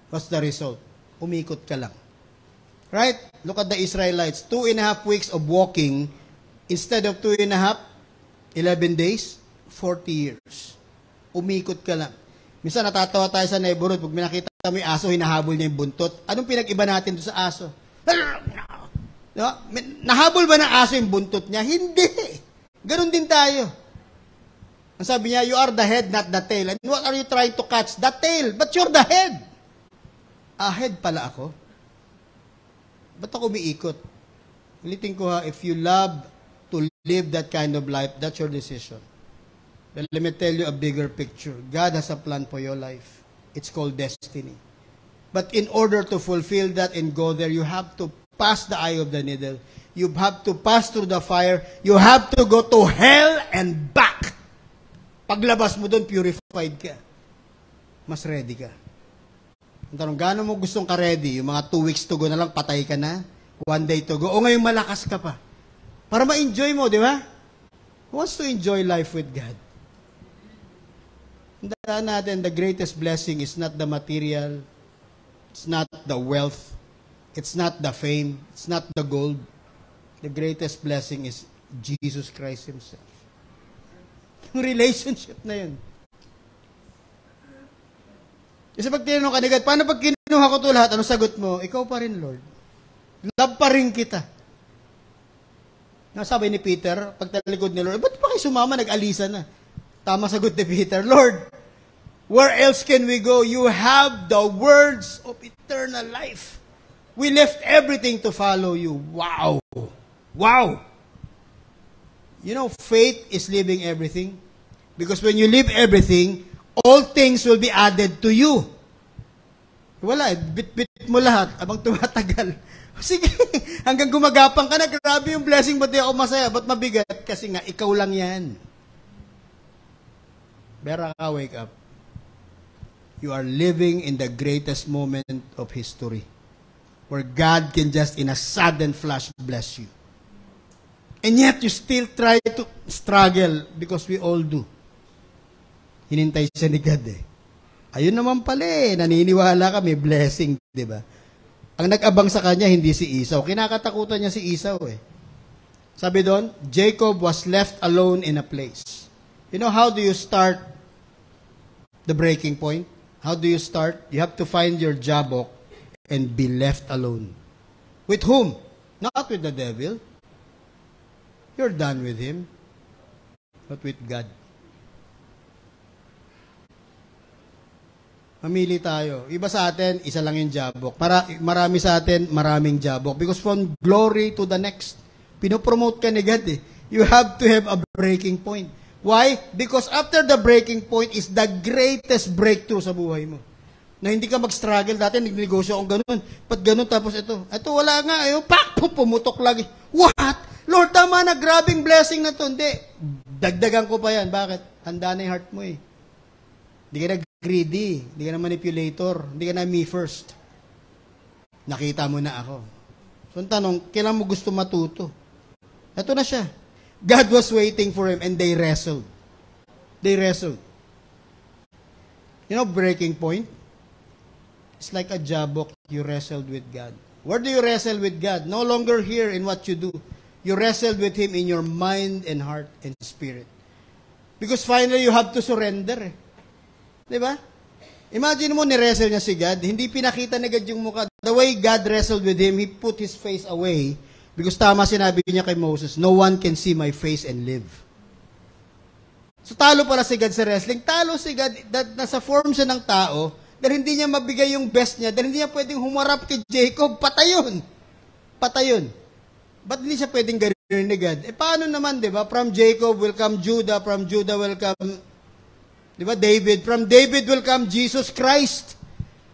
What's the result? Umikot ka lang. Right? Look at the Israelites. 2.5 weeks of walking, instead of 2.5, 11 days, 40 years. Umikot ka lang. Minsan natatawa tayo sa neighborhood, pag minakita mo yung aso, hinahabol niya yung buntot. Anong pinag-iba natin doon sa aso? No? Nahabol ba ng aso yung buntot niya? Hindi. Ganon din tayo. Ang sabi niya, you are the head, not the tail. And what are you trying to catch? The tail. But you're the head. Head pala ako. Ba't ako umiikot? Ulitin ko ha, if you love to live that kind of life, that's your decision. But let me tell you a bigger picture. God has a plan for your life. It's called destiny. But in order to fulfill that and go there, you have to pass the eye of the needle. You have to pass through the fire. You have to go to hell and back. Paglabas mo doon, purified ka. Mas ready ka. Ang tanong, gaano mo gustong ka-ready? Yung mga 2 weeks to go na lang, patay ka na? 1 day to go? O ngayon malakas ka pa? Para ma-enjoy mo, di ba? Who wants to enjoy life with God? Tandaan natin, the greatest blessing is not the material, it's not the wealth, it's not the fame, it's not the gold. The greatest blessing is Jesus Christ Himself. Yung relationship na yun. Kasi pag tinanong ka ni God, paano pag kinuha ko ito lahat, ano sagot mo? Ikaw pa rin, Lord. Love pa rin kita. Nasabi ni Peter, pag talikod ni Lord, ba't pa kayo sumama, nag-alisa na? Tama sagot ni Peter, Lord, where else can we go? You have the words of eternal life. We left everything to follow you. Wow. Wow. You know, faith is leaving everything. Because when you leave everything, all things will be added to you. Wala, bit-bit mo lahat abang tumatagal. Sige, hanggang gumagapang ka na, grabe yung blessing, ba't di ako masaya? Ba't mabigat? Kasi nga, ikaw lang yan. Bera ka, wake up. You are living in the greatest moment of history where God can just in a sudden flash bless you. And yet, you still try to struggle because we all do. Hinintay siya ni God eh. Ayun naman pala eh, naniniwala ka, may blessing, di ba? Ang nag-abang sa kanya, hindi si Esau. Kinakatakutan niya si Esau eh. Sabi doon, Jacob was left alone in a place. You know, how do you start the breaking point? How do you start? You have to find your Jabok and be left alone. With whom? Not with the devil. You're done with him. But with God. Mamili tayo. Iba sa atin, isa lang yung Jabok. Marami sa atin, maraming Jabok. Because from glory to the next, pinopromote ka ni God eh. You have to have a breaking point. Why? Because after the breaking point is the greatest breakthrough sa buhay mo. Na hindi ka mag-struggle. Dati nagnegosyo akong ganun. Ba't ganun tapos ito? Ito wala nga. Pak! Pumutok lagi. What? Lord, tama na. Grabing blessing na to. Hindi. Dagdagan ko pa yan. Bakit? Handa na yung heart mo eh. Hindi ka na greedy. Hindi ka na manipulator. Hindi ka na me first. Nakita mo na ako. So, ang tanong, kailan mo gusto matuto? Ito na siya. God was waiting for him and they wrestled. They wrestled. You know, breaking point? It's like a Jabok, you wrestled with God. Where do you wrestle with God? No longer here in what you do. You wrestled with Him in your mind and heart and spirit. Because finally, you have to surrender. Diba? Imagine mo, ni-wrestle niya si God. Hindi pinakita ni God yung mukha. The way God wrestled with him, He put His face away. Because tama sinabi niya kay Moses, no one can see my face and live. So talo pala si God sa wrestling. Talo si God, nasa form siya ng tao, dahil hindi niya mabigay yung best niya, dahil hindi niya pwedeng humarap kay Jacob, patay yun. Patay yun. Ba't hindi siya pwedeng ni God. Paano naman, di ba? From Jacob will come Judah, from Judah will come, di ba, David. From David will come Jesus Christ.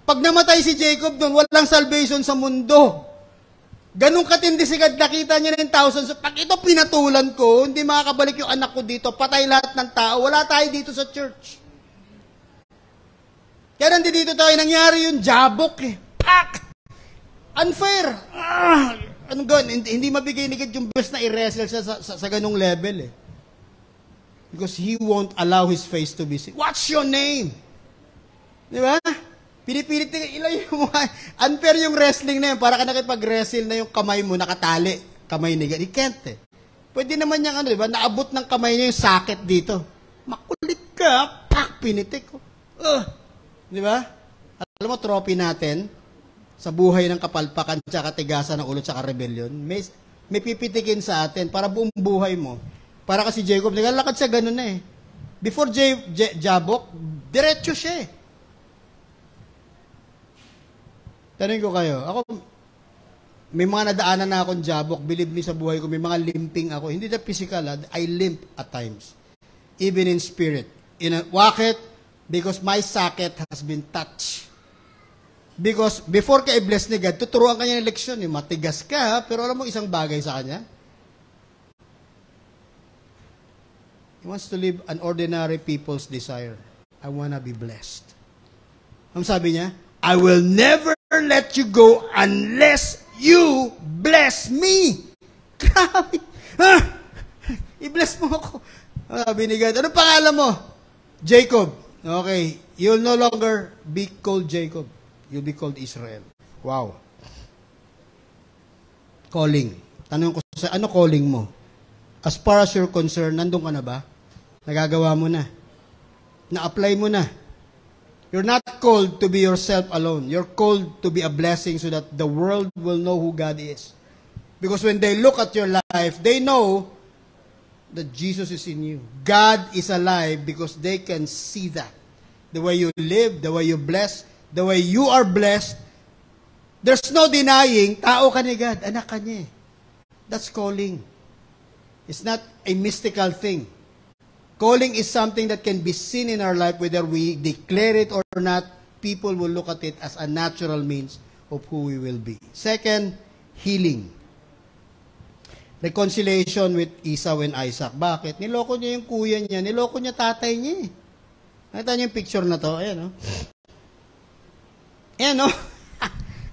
Pag namatay si Jacob doon, walang salvation sa mundo. Ganun katindi si God, nakita niya ng thousands. Pag ito pinatulan ko, hindi makakabalik yung anak ko dito, patay lahat ng tao, wala tayo dito sa church. Kaya nandito tayo, nangyari yung jabok eh. Pak! Unfair! Anong gawin? Hindi mabigay ni God yung best na i-wrestle siya sa ganung level eh. Because He won't allow His face to be seen. What's your name? Di ba? Pinipilit ilayo mo. Unfair yung wrestling na yun. Para ka nakipag-wrestle na yung kamay mo nakatali. Kamay ni God. He can't eh. Pwede naman yung di ba? Naabot ng kamay niya yung sakit dito. Makulit ka. Pak! Pinitik ko. Di ba? Alam mo, trophy natin sa buhay ng kapalpakan tsaka tigasan ng ulo tsaka rebellion. May pipitikin sa atin para buong buhay mo. Para kasi Jacob, nagalakad siya ganun na eh. Before Jabok, diretso siya eh. Tanong ko kayo, ako, may mga nadaanan na akong jabok, believe me sa buhay ko, may mga limping ako. Hindi na physical, I limp at times. Even in spirit. Bakit? Because my socket has been touched. Because before ka i-bless ni God, tuturuan ka niya ng leksyon. Matigas ka, pero alam mo isang bagay sa kanya? He wants to live an ordinary people's desire. I wanna be blessed. Ang sabi niya, I will never let you go unless you bless me. Grabe. I-bless mo ako. Sabi ni God, ano pangalan mo? Jacob. Okay. You'll no longer be called Jacob. You'll be called Israel. Wow. Calling. Tanong ko sa, ano calling mo? As far as you're concerned, nandun ka na ba? Nagagawa mo na. Na-apply mo na. You're not called to be yourself alone. You're called to be a blessing so that the world will know who God is. Because when they look at your life, they know that Jesus is in you. God is alive because they can see that. The way you live, the way you bless, the way you are blessed, there's no denying, tao ka ni God, anak ka niya. That's calling. It's not a mystical thing. Calling is something that can be seen in our life, whether we declare it or not, people will look at it as a natural means of who we will be. Second, healing. Reconciliation with Esau and Isaac. Bakit? Niloko niya yung kuya niya, niloko niya tatay niya. Nakita niyo yung picture na to? Ayan, no? Ayan, no?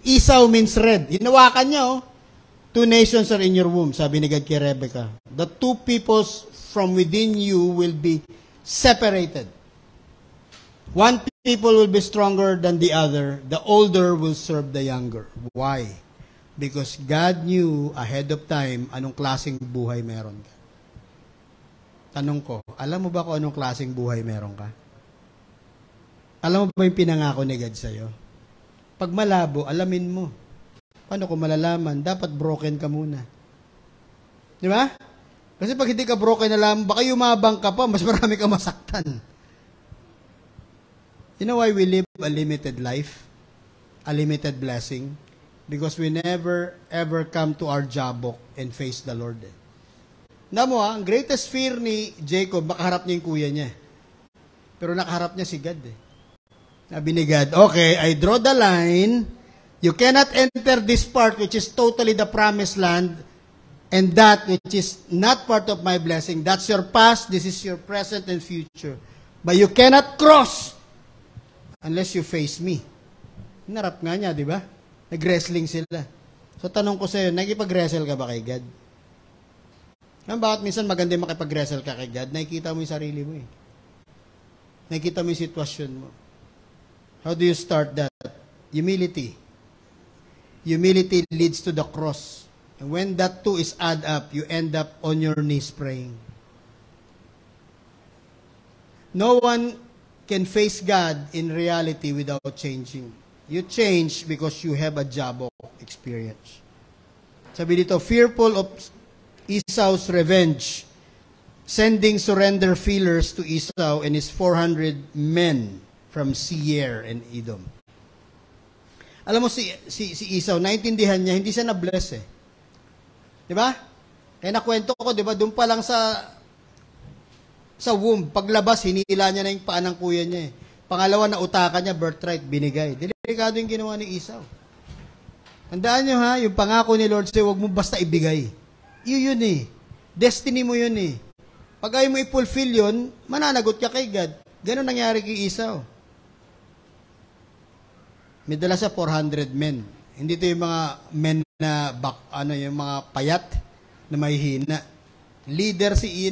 Esau means red. Hinawakan niya, oh. 2 nations are in your womb, sabi ni God kay Rebecca. The 2 peoples from within you will be separated. 1 people will be stronger than the other. The older will serve the younger. Why? Because God knew ahead of time anong klaseng buhay meron ka. Tanong ko, alam mo ba kung anong klaseng buhay meron ka? Alam mo ba yung pinangako ni God sa'yo? Pag malabo, alamin mo. Paano ko malalaman? Dapat broken ka muna. Di ba? Kasi pag hindi ka broken na lang, baka yumabang ka pa, mas marami ka masaktan. You know why we live a limited life? A limited blessing? Because we never, ever come to our jabok and face the Lord. Mo, ang greatest fear ni Jacob, makaharap niya yung kuya niya. Pero nakaharap niya si God. Sabi ni God, okay, I draw the line. You cannot enter this part which is totally the promised land, and that which is not part of my blessing. That's your past, this is your present and future. But you cannot cross unless you face me. Hinarap nga niya, di ba? Nag-wrestling sila. So tanong ko sa'yo, nakipag-wrestle ka ba kay God? Bakit minsan maganda makipag-wrestle ka kay God? Nakikita mo yung sarili mo eh. Nakikita mo yung sitwasyon mo. How do you start that? Humility. Humility leads to the cross. And when that two is add up, you end up on your knees praying. No one can face God in reality without changing. You change because you have a Jabok experience. Sabi dito, fearful of Esau's revenge, sending surrender feelers to Esau and his 400 men from Seir and Edom. Alam mo, si Esau, naintindihan niya, hindi siya na-bless eh. Di ba? Kaya nakwento ko, di ba, doon pa lang sa womb, paglabas, hinila niya na yung paa ng kuya niya eh. Pangalawa, nautakan niya, birthright, binigay. Delikado yung ginawa ni Esau. Tandaan niyo ha, yung pangako ni Lord sa'yo, huwag mo basta ibigay. Yun eh. Destiny mo yun eh. Pag ayaw mo i-fulfill yun, mananagot ka kay God. Ganun nangyari kay Esau. May dala sa 400 men. Hindi ito yung mga men na yung mga payat na mahihina. Leader si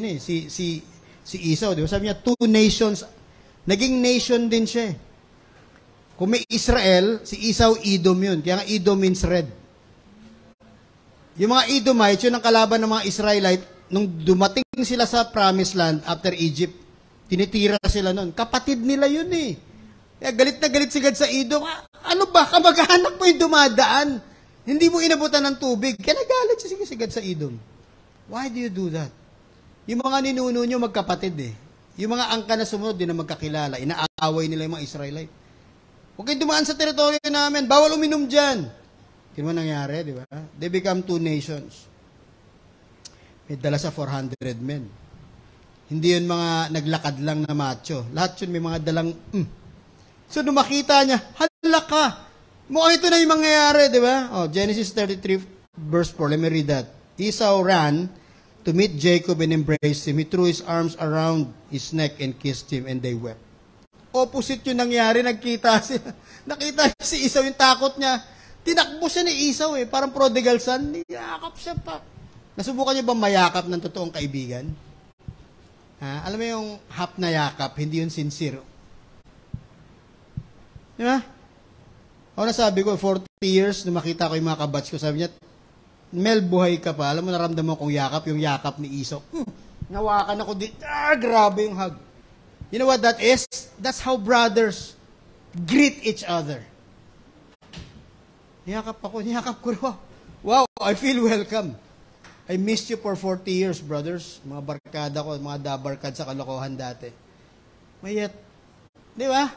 Esau, di ba? Sabi niya, 2 nations. Naging nation din siya. Kung may Israel, si Esau, Edom yun. Kaya nga Edom means red. Yung mga Edomites, yun ang kalaban ng mga Israelite, nung dumating sila sa Promised Land after Egypt, tinitira sila nun. Kapatid nila yun eh. Kaya galit na galit si God sa Edom. Ano ba? Kamag-anak mo yung dumadaan. Hindi mo inabutan ng tubig. Kaya nagalit si God sa Edom. Why do you do that? Yung mga ninuno nyo magkapatid eh. Yung mga angka na sumunod, di na magkakilala. Inaaway nila yung mga Israelite. Huwag kayong dumaan sa teritoryo namin. Bawal uminom dyan. Kaya mo nangyari, di ba? They become 2 nations. May dala sa 400 men. Hindi yun mga naglakad lang na macho. Lahat yun may mga dalang, So, nung makita niya, hala ka. Mukhang ito na yung mangyayari, di ba? Genesis 33, verse 4. Let me read that. Esau ran to meet Jacob and embraced him. He threw his arms around his neck and kissed him, and they wept. Opposite yung nangyari, nagkita siya. Nakita si Esau yung takot niya. Tinakbo siya ni Esau eh, parang prodigal son. Niyakap siya pa. Nasubukan niya ba mayakap ng totoong kaibigan? Alam mo yung half na yakap, hindi yun sincere. Di ba? Ako nasabi ko, 40 years, nung makita ko yung mga kabats ko, sabi niya, Mel, buhay ka pa. Alam mo, naramdaman kong yakap, yung yakap ni Esau. Nawakan ako dito. Grabe yung hug. You know what that is? That's how brothers greet each other. Niyakap ako, niyakap ko. Wow, I feel welcome. I missed you for 40 years, brothers. Mga barkada ko, mga dabarkad sa kalokohan dati. Mayet, di ba?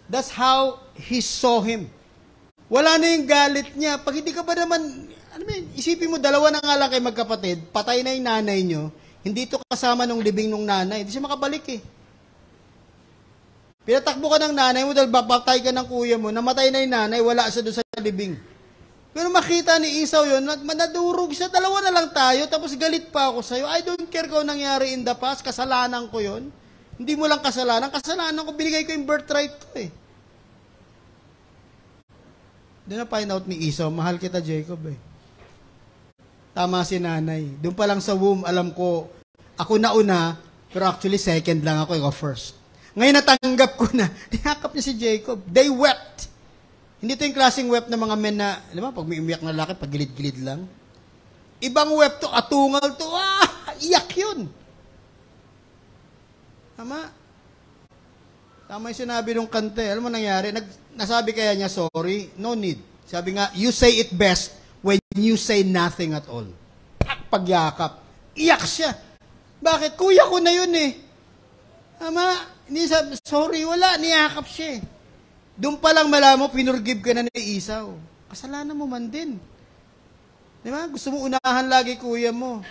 That's how he saw him. Wala na yung galit niya. Pag hindi ka ba naman, isipin mo, dalawa na nga lang kayo magkapatid, patay na yung nanay nyo, hindi ito kasama nung libing nung nanay, hindi siya makabalik eh. Pinatakbo ka ng nanay mo dahil papatay ka ng kuya mo, namatay na yung nanay, wala siya doon sa libing. Pero makita ni Esau yun, manadurog siya, dalawa na lang tayo, tapos galit pa ako sa'yo. I don't care kung nangyari in the past, kasalanan ko yun. Hindi mo lang kasalanan ko, binigay ko yung birthright ko eh. Doon na find out ni Esau, mahal kita Jacob eh. Tama si nanay. Doon pa lang sa womb, alam ko, ako nauna, pero actually second lang ako, ikaw first. Ngayon natanggap ko na, niyakap niya si Jacob. They wept. Hindi ito yung klaseng wept ng mga men na, alam mo, pag may umiyak na laki, pag gilid-gilid lang. Ibang wept to, atungal to, iyak yun. Tama. Tama yung sinabi ng kante. Alam mo nangyari? Nasabi kaya niya, sorry, no need. Sabi nga, you say it best when you say nothing at all. Pagyakap. Iyak siya. Bakit? Kuya ko na yun eh. Tama. Hindi sabi, sorry, wala. Niyakap siya eh. Doon pa lang malaman mo, pinurgive ka na ni Esau. Kasalanan mo man din. Di ba? Gusto mo unahan lagi kuya mo.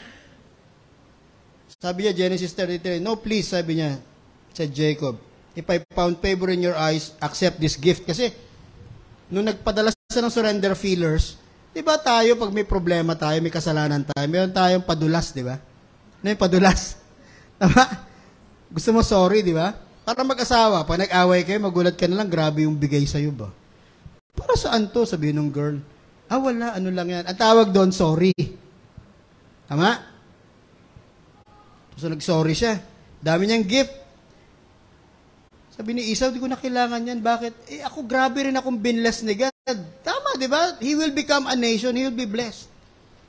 Sabi niya, Genesis 33, no please, sabi niya sa Jacob, if I found favor in your eyes, accept this gift. Kasi, nung nagpadala siya ng surrender feelers, di ba tayo, pag may problema tayo, may kasalanan tayo, meron tayong padulas, di ba? Ano yung padulas? Tama? Gusto mo sorry, di ba? Para mag-asawa, pag nag-away kayo, magulat ka na lang, grabe yung bigay sa'yo ba? Para saan to? Sabihin ng girl. Wala, ano lang yan. Ang tawag doon, sorry. Tama? So, nag-sorry siya. Dami niyang gift. Sabi ni Esau, di ko na kailangan yan. Bakit? Ako, grabe rin akong binless ni God. Tama, di ba? He will become a nation. He will be blessed.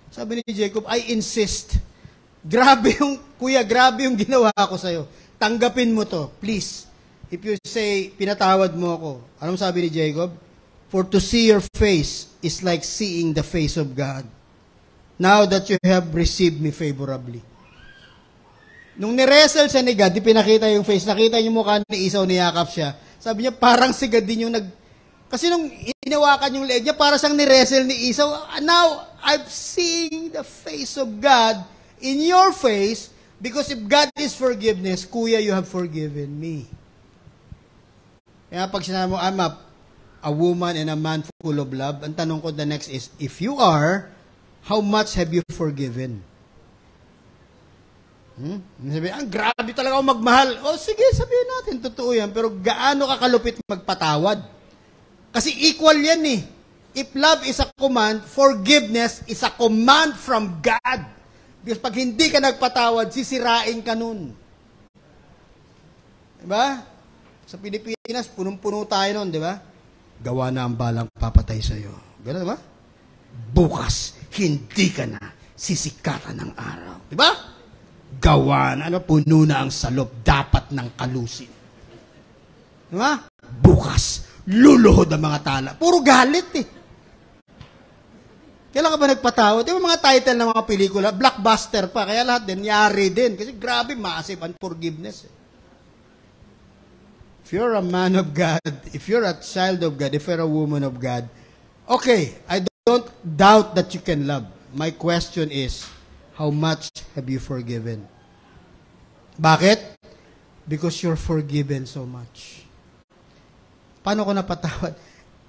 Sabi ni Jacob, I insist. Grabe yung, kuya, grabe yung ginawa ko sa'yo. Tanggapin mo to, please. If you say, pinatawad mo ako. Anong sabi ni Jacob? For to see your face is like seeing the face of God. Now that you have received me favorably. Nung ni-wrestle siya ni God, di pinakita yung face, nakita yung mukha ni Esau, niyakap siya. Sabi niya, parang si God din yung Kasi nung hinawakan yung leeg niya, para siyang ni-wrestle ni Esau. Now, I'm seeing the face of God in your face, because if God is forgiveness, kuya, you have forgiven me. Kaya pag sinabi mo, I'm a woman and a man full of love, ang tanong ko the next is, if you are, how much have you forgiven? Sabi, grabe talaga ako magmahal. O sige, sabihin natin, totoo yan. Pero gaano ka kalupit magpatawad? Kasi equal yan eh. If love is a command, forgiveness is a command from God. Because pag hindi ka nagpatawad, sisirain ka nun. Diba? Sa Pilipinas, punong-puno tayo nun, diba? Gawa na ang balang papatay sa'yo. Gano'n, diba? Bukas, hindi ka na sisikatan ng araw. Diba? Gawa na, puno na ang salop, dapat ng kalusin. Diba? Bukas, luluhod ang mga tala. Puro galit eh. Kailan ka ba nagpatawad? Di ba mga title ng mga pelikula, blockbuster pa, kaya lahat din, yari din. Kasi grabe, massive unforgiveness. If you're a man of God, if you're a child of God, if you're a woman of God, okay, I don't doubt that you can love. My question is, how much have you forgiven? Bakit? Because you're forgiven so much. Paano ko napatawad?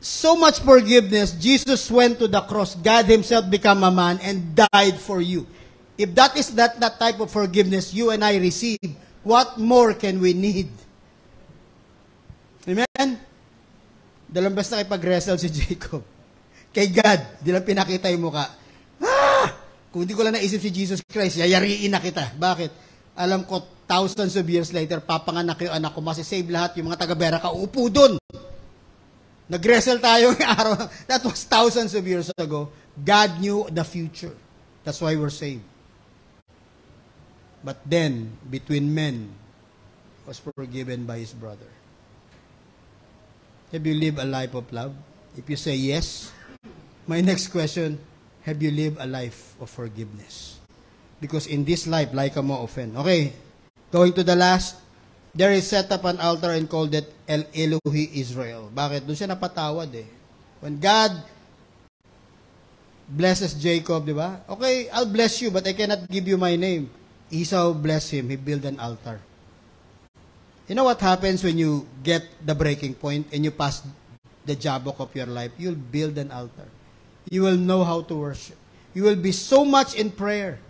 So much forgiveness, Jesus went to the cross. God Himself became a man and died for you. If that is that type of forgiveness you and I receive, what more can we need? Amen? Dalawang beses na kipag-wrestle si Jacob. Kay God, di lang pinakita yung mukha. Kung di ko lang naisip si Jesus Christ, yayariin na kita. Bakit? Alam ko, thousands of years later, papanganak yung anak ko, masisave lahat, yung mga taga-Bera ka, uupo dun. Nag-wrestle tayo yung araw. That was thousands of years ago. God knew the future. That's why we're saved. But then, between men, was forgiven by his brother. Have you lived a life of love? If you say yes, my next question, have you lived a life of forgiveness? Because in this life, like mo offend. Okay, going to the last, there is set up an altar and called it El Elohi Israel. Bakit? Doon siya napatawad eh. When God blesses Jacob, di ba? Okay, I'll bless you, but I cannot give you my name. Esau blessed him. He built an altar. You know what happens when you get the breaking point and you pass the jabok of your life? You'll build an altar. You will know how to worship. You will be so much in prayer.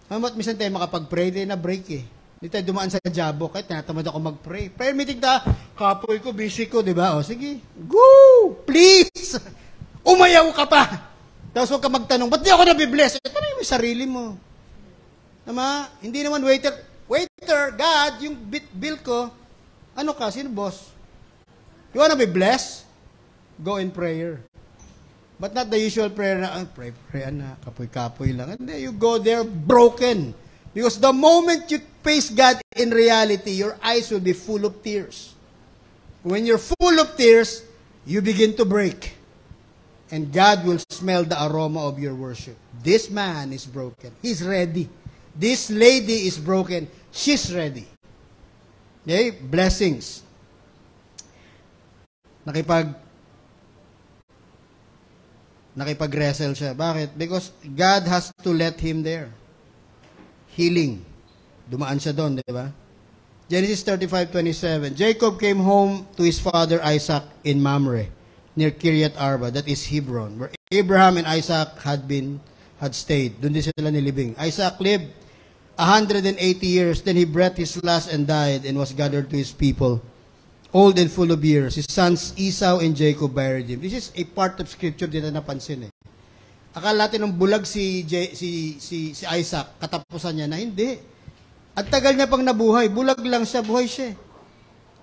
Hamat minsan tayo makapag-pray, tayo na break eh. Hindi tayo dumaan sa jabok, kahit tinatamad ako mag-pray. Prayer meeting ta, kapoy ko, busy ko, di ba? O sige, go! Please! Umayaw ka pa! Tapos huwag ka magtanong, ba't di ako nabibless? Ito na yung sarili mo. Tama? Hindi naman waiter, God, yung bill ko, ano ka, sino boss? You wanna be blessed? Go in prayer. But not the usual prayer na, pray, kapoy-kapoy lang. And then you go there broken. Because the moment you face God in reality, your eyes will be full of tears. When you're full of tears, you begin to break. And God will smell the aroma of your worship. This man is broken. He's ready. This lady is broken. She's ready. Okay? Blessings. Nakipag-wrestle siya. Bakit? Because God has to let him there. Healing. Dumaan siya doon, di ba? Genesis 35:27. Jacob came home to his father Isaac in Mamre, near Kiryat Arba, that is Hebron, where Abraham and Isaac had stayed. Doon din sila nilibing. Isaac lived 180 years, then he breathed his last and died and was gathered to his people, old and full of years. His sons Esau and Jacob buried him. This is a part of scripture dito napansin eh. Akala natin nung bulag si Isaac, katapusan niya na hindi. At tagal niya pang nabuhay, bulag lang siya, buhay siya.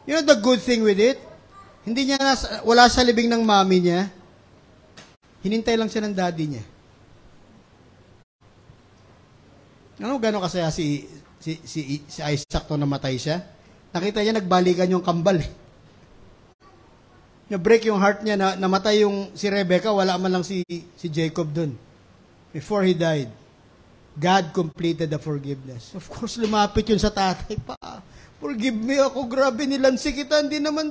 You know the good thing with it? Hindi niya wala sa libing ng mami niya. Hinintay lang siya ng daddy niya. Ano gano'ng kasaya si Isaac to namatay siya? Nakita niya nagbalikan yung kambal. Na-break yung heart niya, namatay yung si Rebecca, wala man lang si Jacob dun. Before he died, God completed the forgiveness. Of course, lumapit yun sa tatay pa. Forgive me ako, grabe nilansi kita, hindi naman.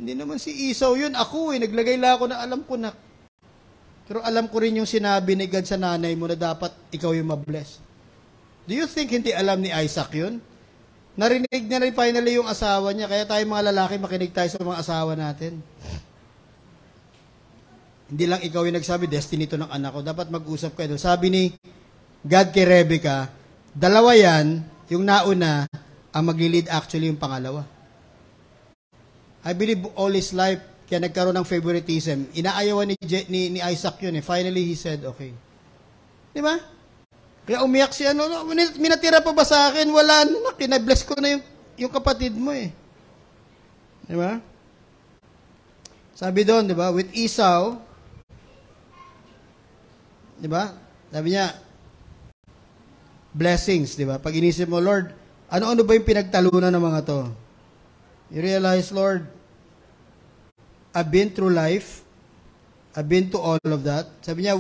Hindi naman si Esau yun. Ako naglagay lang ako na alam ko na. Pero alam ko rin yung sinabi ni God sa nanay mo na dapat ikaw yung mabless. Do you think hindi alam ni Isaac yun? Narinig na rin finally yung asawa niya. Kaya tayo mga lalaki, makinig tayo sa mga asawa natin. Hindi lang ikaw yung nagsabi, destiny to ng anak ko. Dapat mag-usap kayo doon. Sabi ni God kay Rebecca, dalawa yan, yung nauna, ang mag-lead actually yung pangalawa. I believe all his life, kaya nagkaroon ng favoritism. Inaayawan ni Isaac yun. Finally, he said, okay. Di ba? Kaya umiyak siya, minatira pa ba sa akin? Wala na, kinabless ko na yung kapatid mo eh. Di ba? Sabi doon, di ba, with Esau, di ba? Sabi niya, blessings, di ba? Pag inisip mo, Lord, ano-ano ba yung pinagtalunan ng mga to? You realize, Lord, I've been through life. I've been to all of that. Sabi niya,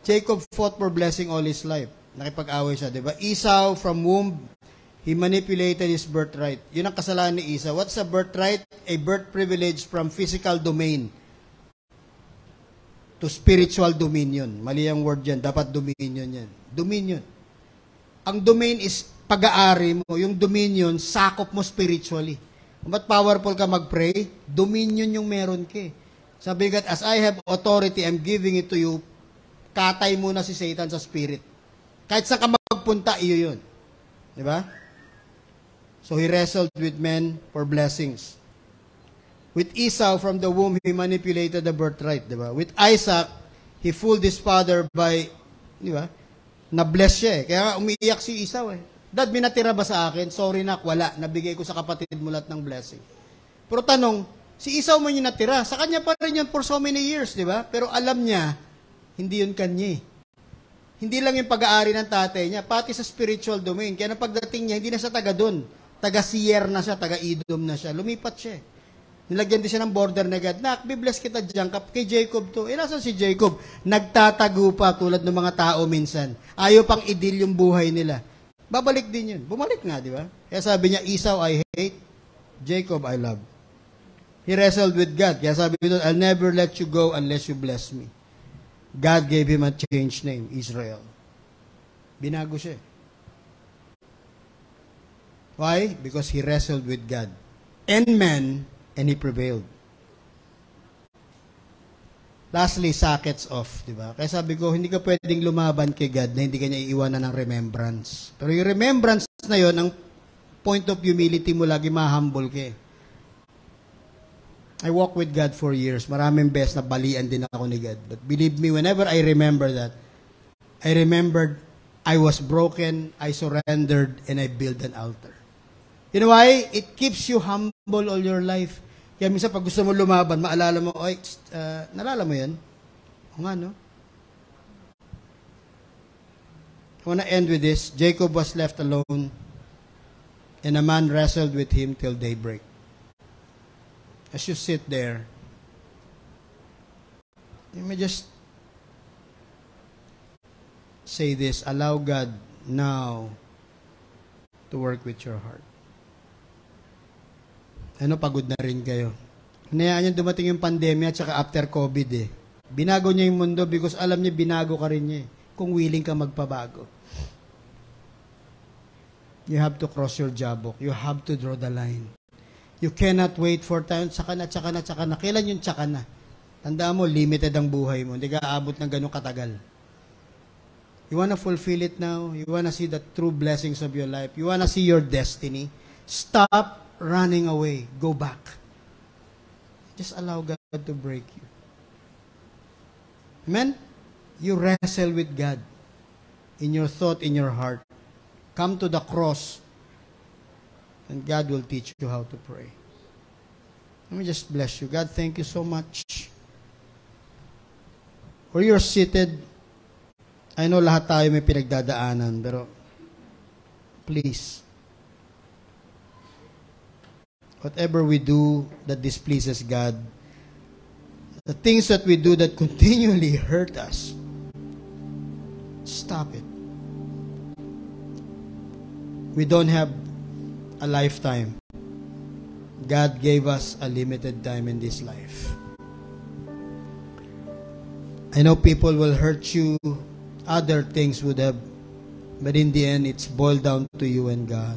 Jacob fought for blessing all his life. Nakipag-away siya, di ba? Esau, from womb, he manipulated his birthright. Yun ang kasalanan ni Esau. What's a birthright? A birth privilege from physical domain to spiritual dominion. Mali ang word yan. Dapat dominion yan. Dominion. Ang domain is pag-aari mo. Yung dominion, sakop mo spiritually. Ba't powerful ka mag-pray? Dominion yung meron ka. Sabi God, as I have authority, I'm giving it to you. Katay muna si Satan sa spirit. Kahit saan ka magpunta, iyo yun. Di ba? So he wrestled with men for blessings. With Esau, from the womb, he manipulated the birthright. Di ba? With Isaac, he fooled his father by, di ba? Na-bless siya eh. Kaya nga umiiyak si Esau eh. Dad, minatira ba sa akin? Sorry nak, wala. Nabigay ko sa kapatid mo lahat ng blessing. Pero tanong, si Esau mo yung natira. Sa kanya pa rin yun for so many years, di ba? Pero alam niya, hindi yun kanya eh. Hindi lang yung pag-aari ng tatay niya, pati sa spiritual domain. Kaya na pagdating niya, hindi na siya taga doon. Taga-Seir na siya, taga-Edom na siya. Lumipat siya eh. Nilagyan din siya ng border na God. Nak, bibless kita dyan. Kay Jacob to. Nasaan si Jacob? Nagtatago pa tulad ng mga tao minsan. Ayaw pang idil yung buhay nila. Babalik din yun. Bumalik nga, di ba? Kaya sabi niya, Esau I hate, Jacob I love. He wrestled with God. Kaya sabi doon, I'll never let you go unless you bless me. God gave him a changed name, Israel. Binago siya. Why? Because he wrestled with God and man, and he prevailed. Lastly, sockets off, di ba? Kaya sabi ko, hindi ka pwedeng lumaban kay God na hindi ka niya iiwanan ng remembrance. Pero yung remembrance na yon, ang point of humility mo, lagi ma-humble ka. I walk with God for years. Maraming beses na balian din ako ni God. But believe me, whenever I remember that, I remembered I was broken, I surrendered, and I built an altar. You know why? It keeps you humble all your life. Kaya minsan pag gusto mo lumaban, maalala mo, nalala mo yan? O nga, no? I want to end with this. Jacob was left alone, and a man wrestled with him till daybreak. As you sit there, you may just say this, allow God now to work with your heart. Pagod na rin kayo. Hinayaan niya dumating yung pandemya at saka after COVID eh. Binago niya yung mundo because alam niya binago ka rin niya eh. Kung willing ka magpabago. You have to cross your jabok. You have to draw the line. You cannot wait for time. Tsaka na. Kailan yung tsaka na? Tandaan mo, limited ang buhay mo. Hindi ka aabot ng ganun katagal. You wanna fulfill it now? You wanna see the true blessings of your life? You wanna see your destiny? Stop running away. Go back. Just allow God to break you. Amen? You wrestle with God in your thought, in your heart. Come to the cross, and God will teach you how to pray. Let me just bless you. God, thank you so much. Where you're seated, I know lahat tayo may pinagdadaanan, pero please, whatever we do that displeases God, the things that we do that continually hurt us, stop it. We don't have a lifetime. God gave us a limited time in this life. I know people will hurt you, other things would have, but in the end, it's boiled down to you and God.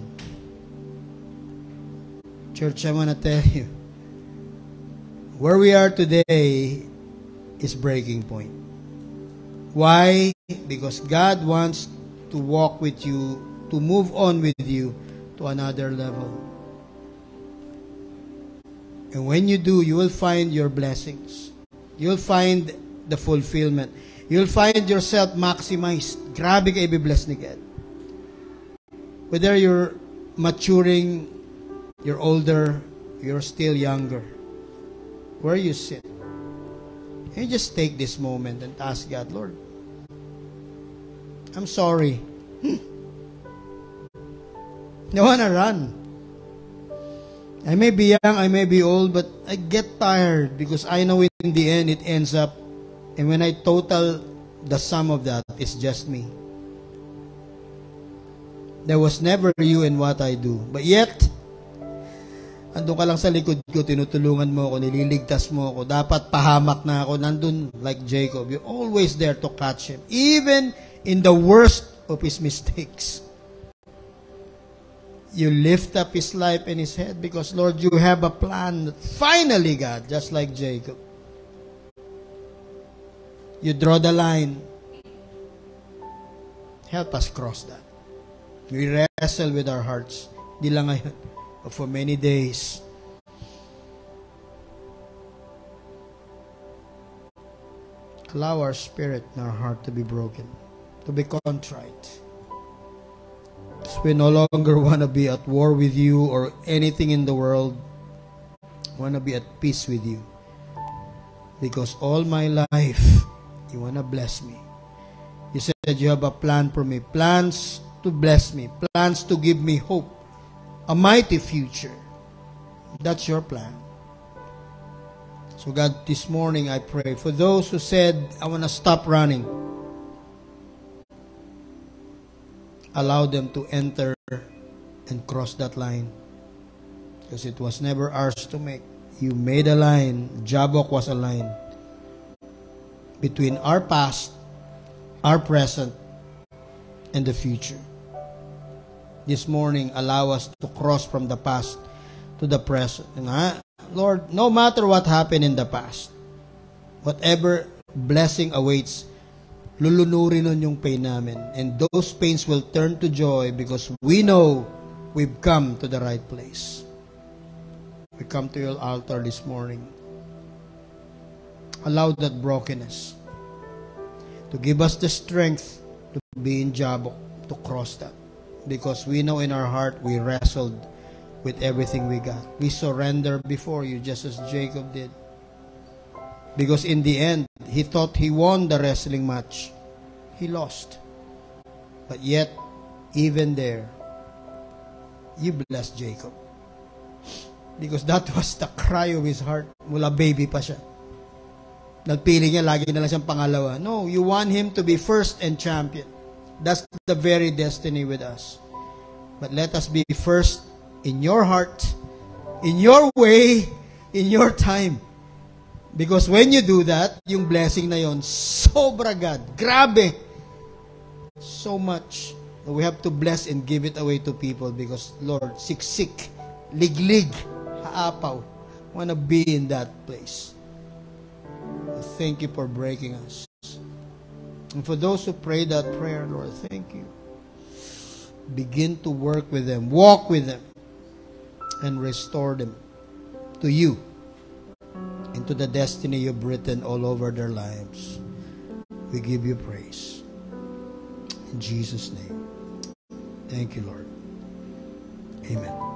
Church, I want to tell you, where we are today is breaking point. Why? Because God wants to walk with you, to move on with you to another level. And when you do, you will find your blessings. You'll find the fulfillment. You'll find yourself maximized. Grabe ka i-bless ni God. Whether you're maturing, you're older, you're still younger, where you sit, you just take this moment and ask God, Lord, I'm sorry. I want to run. I may be young, I may be old, but I get tired because I know in the end it ends up, and when I total the sum of that, it's just me. There was never you in what I do. But yet, andun ka lang sa likod ko, tinutulungan mo ako, nililigtas mo ako, dapat pahamak na ako, nandun like Jacob. You're always there to catch him, even in the worst of his mistakes. You lift up his life and his head because, Lord, you have a plan. Finally, God, just like Jacob, you draw the line. Help us cross that. We wrestle with our hearts. Di lang ngayon, but for many days. Allow our spirit and our heart to be broken, to be contrite. Because we no longer want to be at war with you or anything in the world. We want to be at peace with you. Because all my life, you want to bless me. You said you have a plan for me. Plans to bless me. Plans to give me hope. A mighty future. That's your plan. So God, this morning I pray for those who said, I want to stop running. Allow them to enter and cross that line. Because it was never ours to make. You made a line. Jabbok was a line between our past, our present, and the future. This morning, allow us to cross from the past to the present. And Lord, no matter what happened in the past, whatever blessing awaits, lulunurin nun yung pain namin. And those pains will turn to joy because we know we've come to the right place. We come to your altar this morning. Allow that brokenness to give us the strength to be in Jabbok, to cross that. Because we know in our heart we wrestled with everything we got. We surrender before you just as Jacob did. Because in the end, he thought he won the wrestling match. He lost. But yet, even there, you blessed Jacob. Because that was the cry of his heart. Mula baby pa siya. Nagpili niya, lagi na lang siyang pangalawa. No, you want him to be first and champion. That's the very destiny with us. But let us be first in your heart, in your way, in your time. Because when you do that, yung blessing na yon, sobra God. Grabe. So much. We have to bless and give it away to people because, Lord, siksik, liglig, haapaw. I want to be in that place. Thank you for breaking us. And for those who prayed that prayer, Lord, thank you. Begin to work with them, walk with them, and restore them to you, into the destiny you've written all over their lives. We give you praise. In Jesus' name. Thank you, Lord. Amen.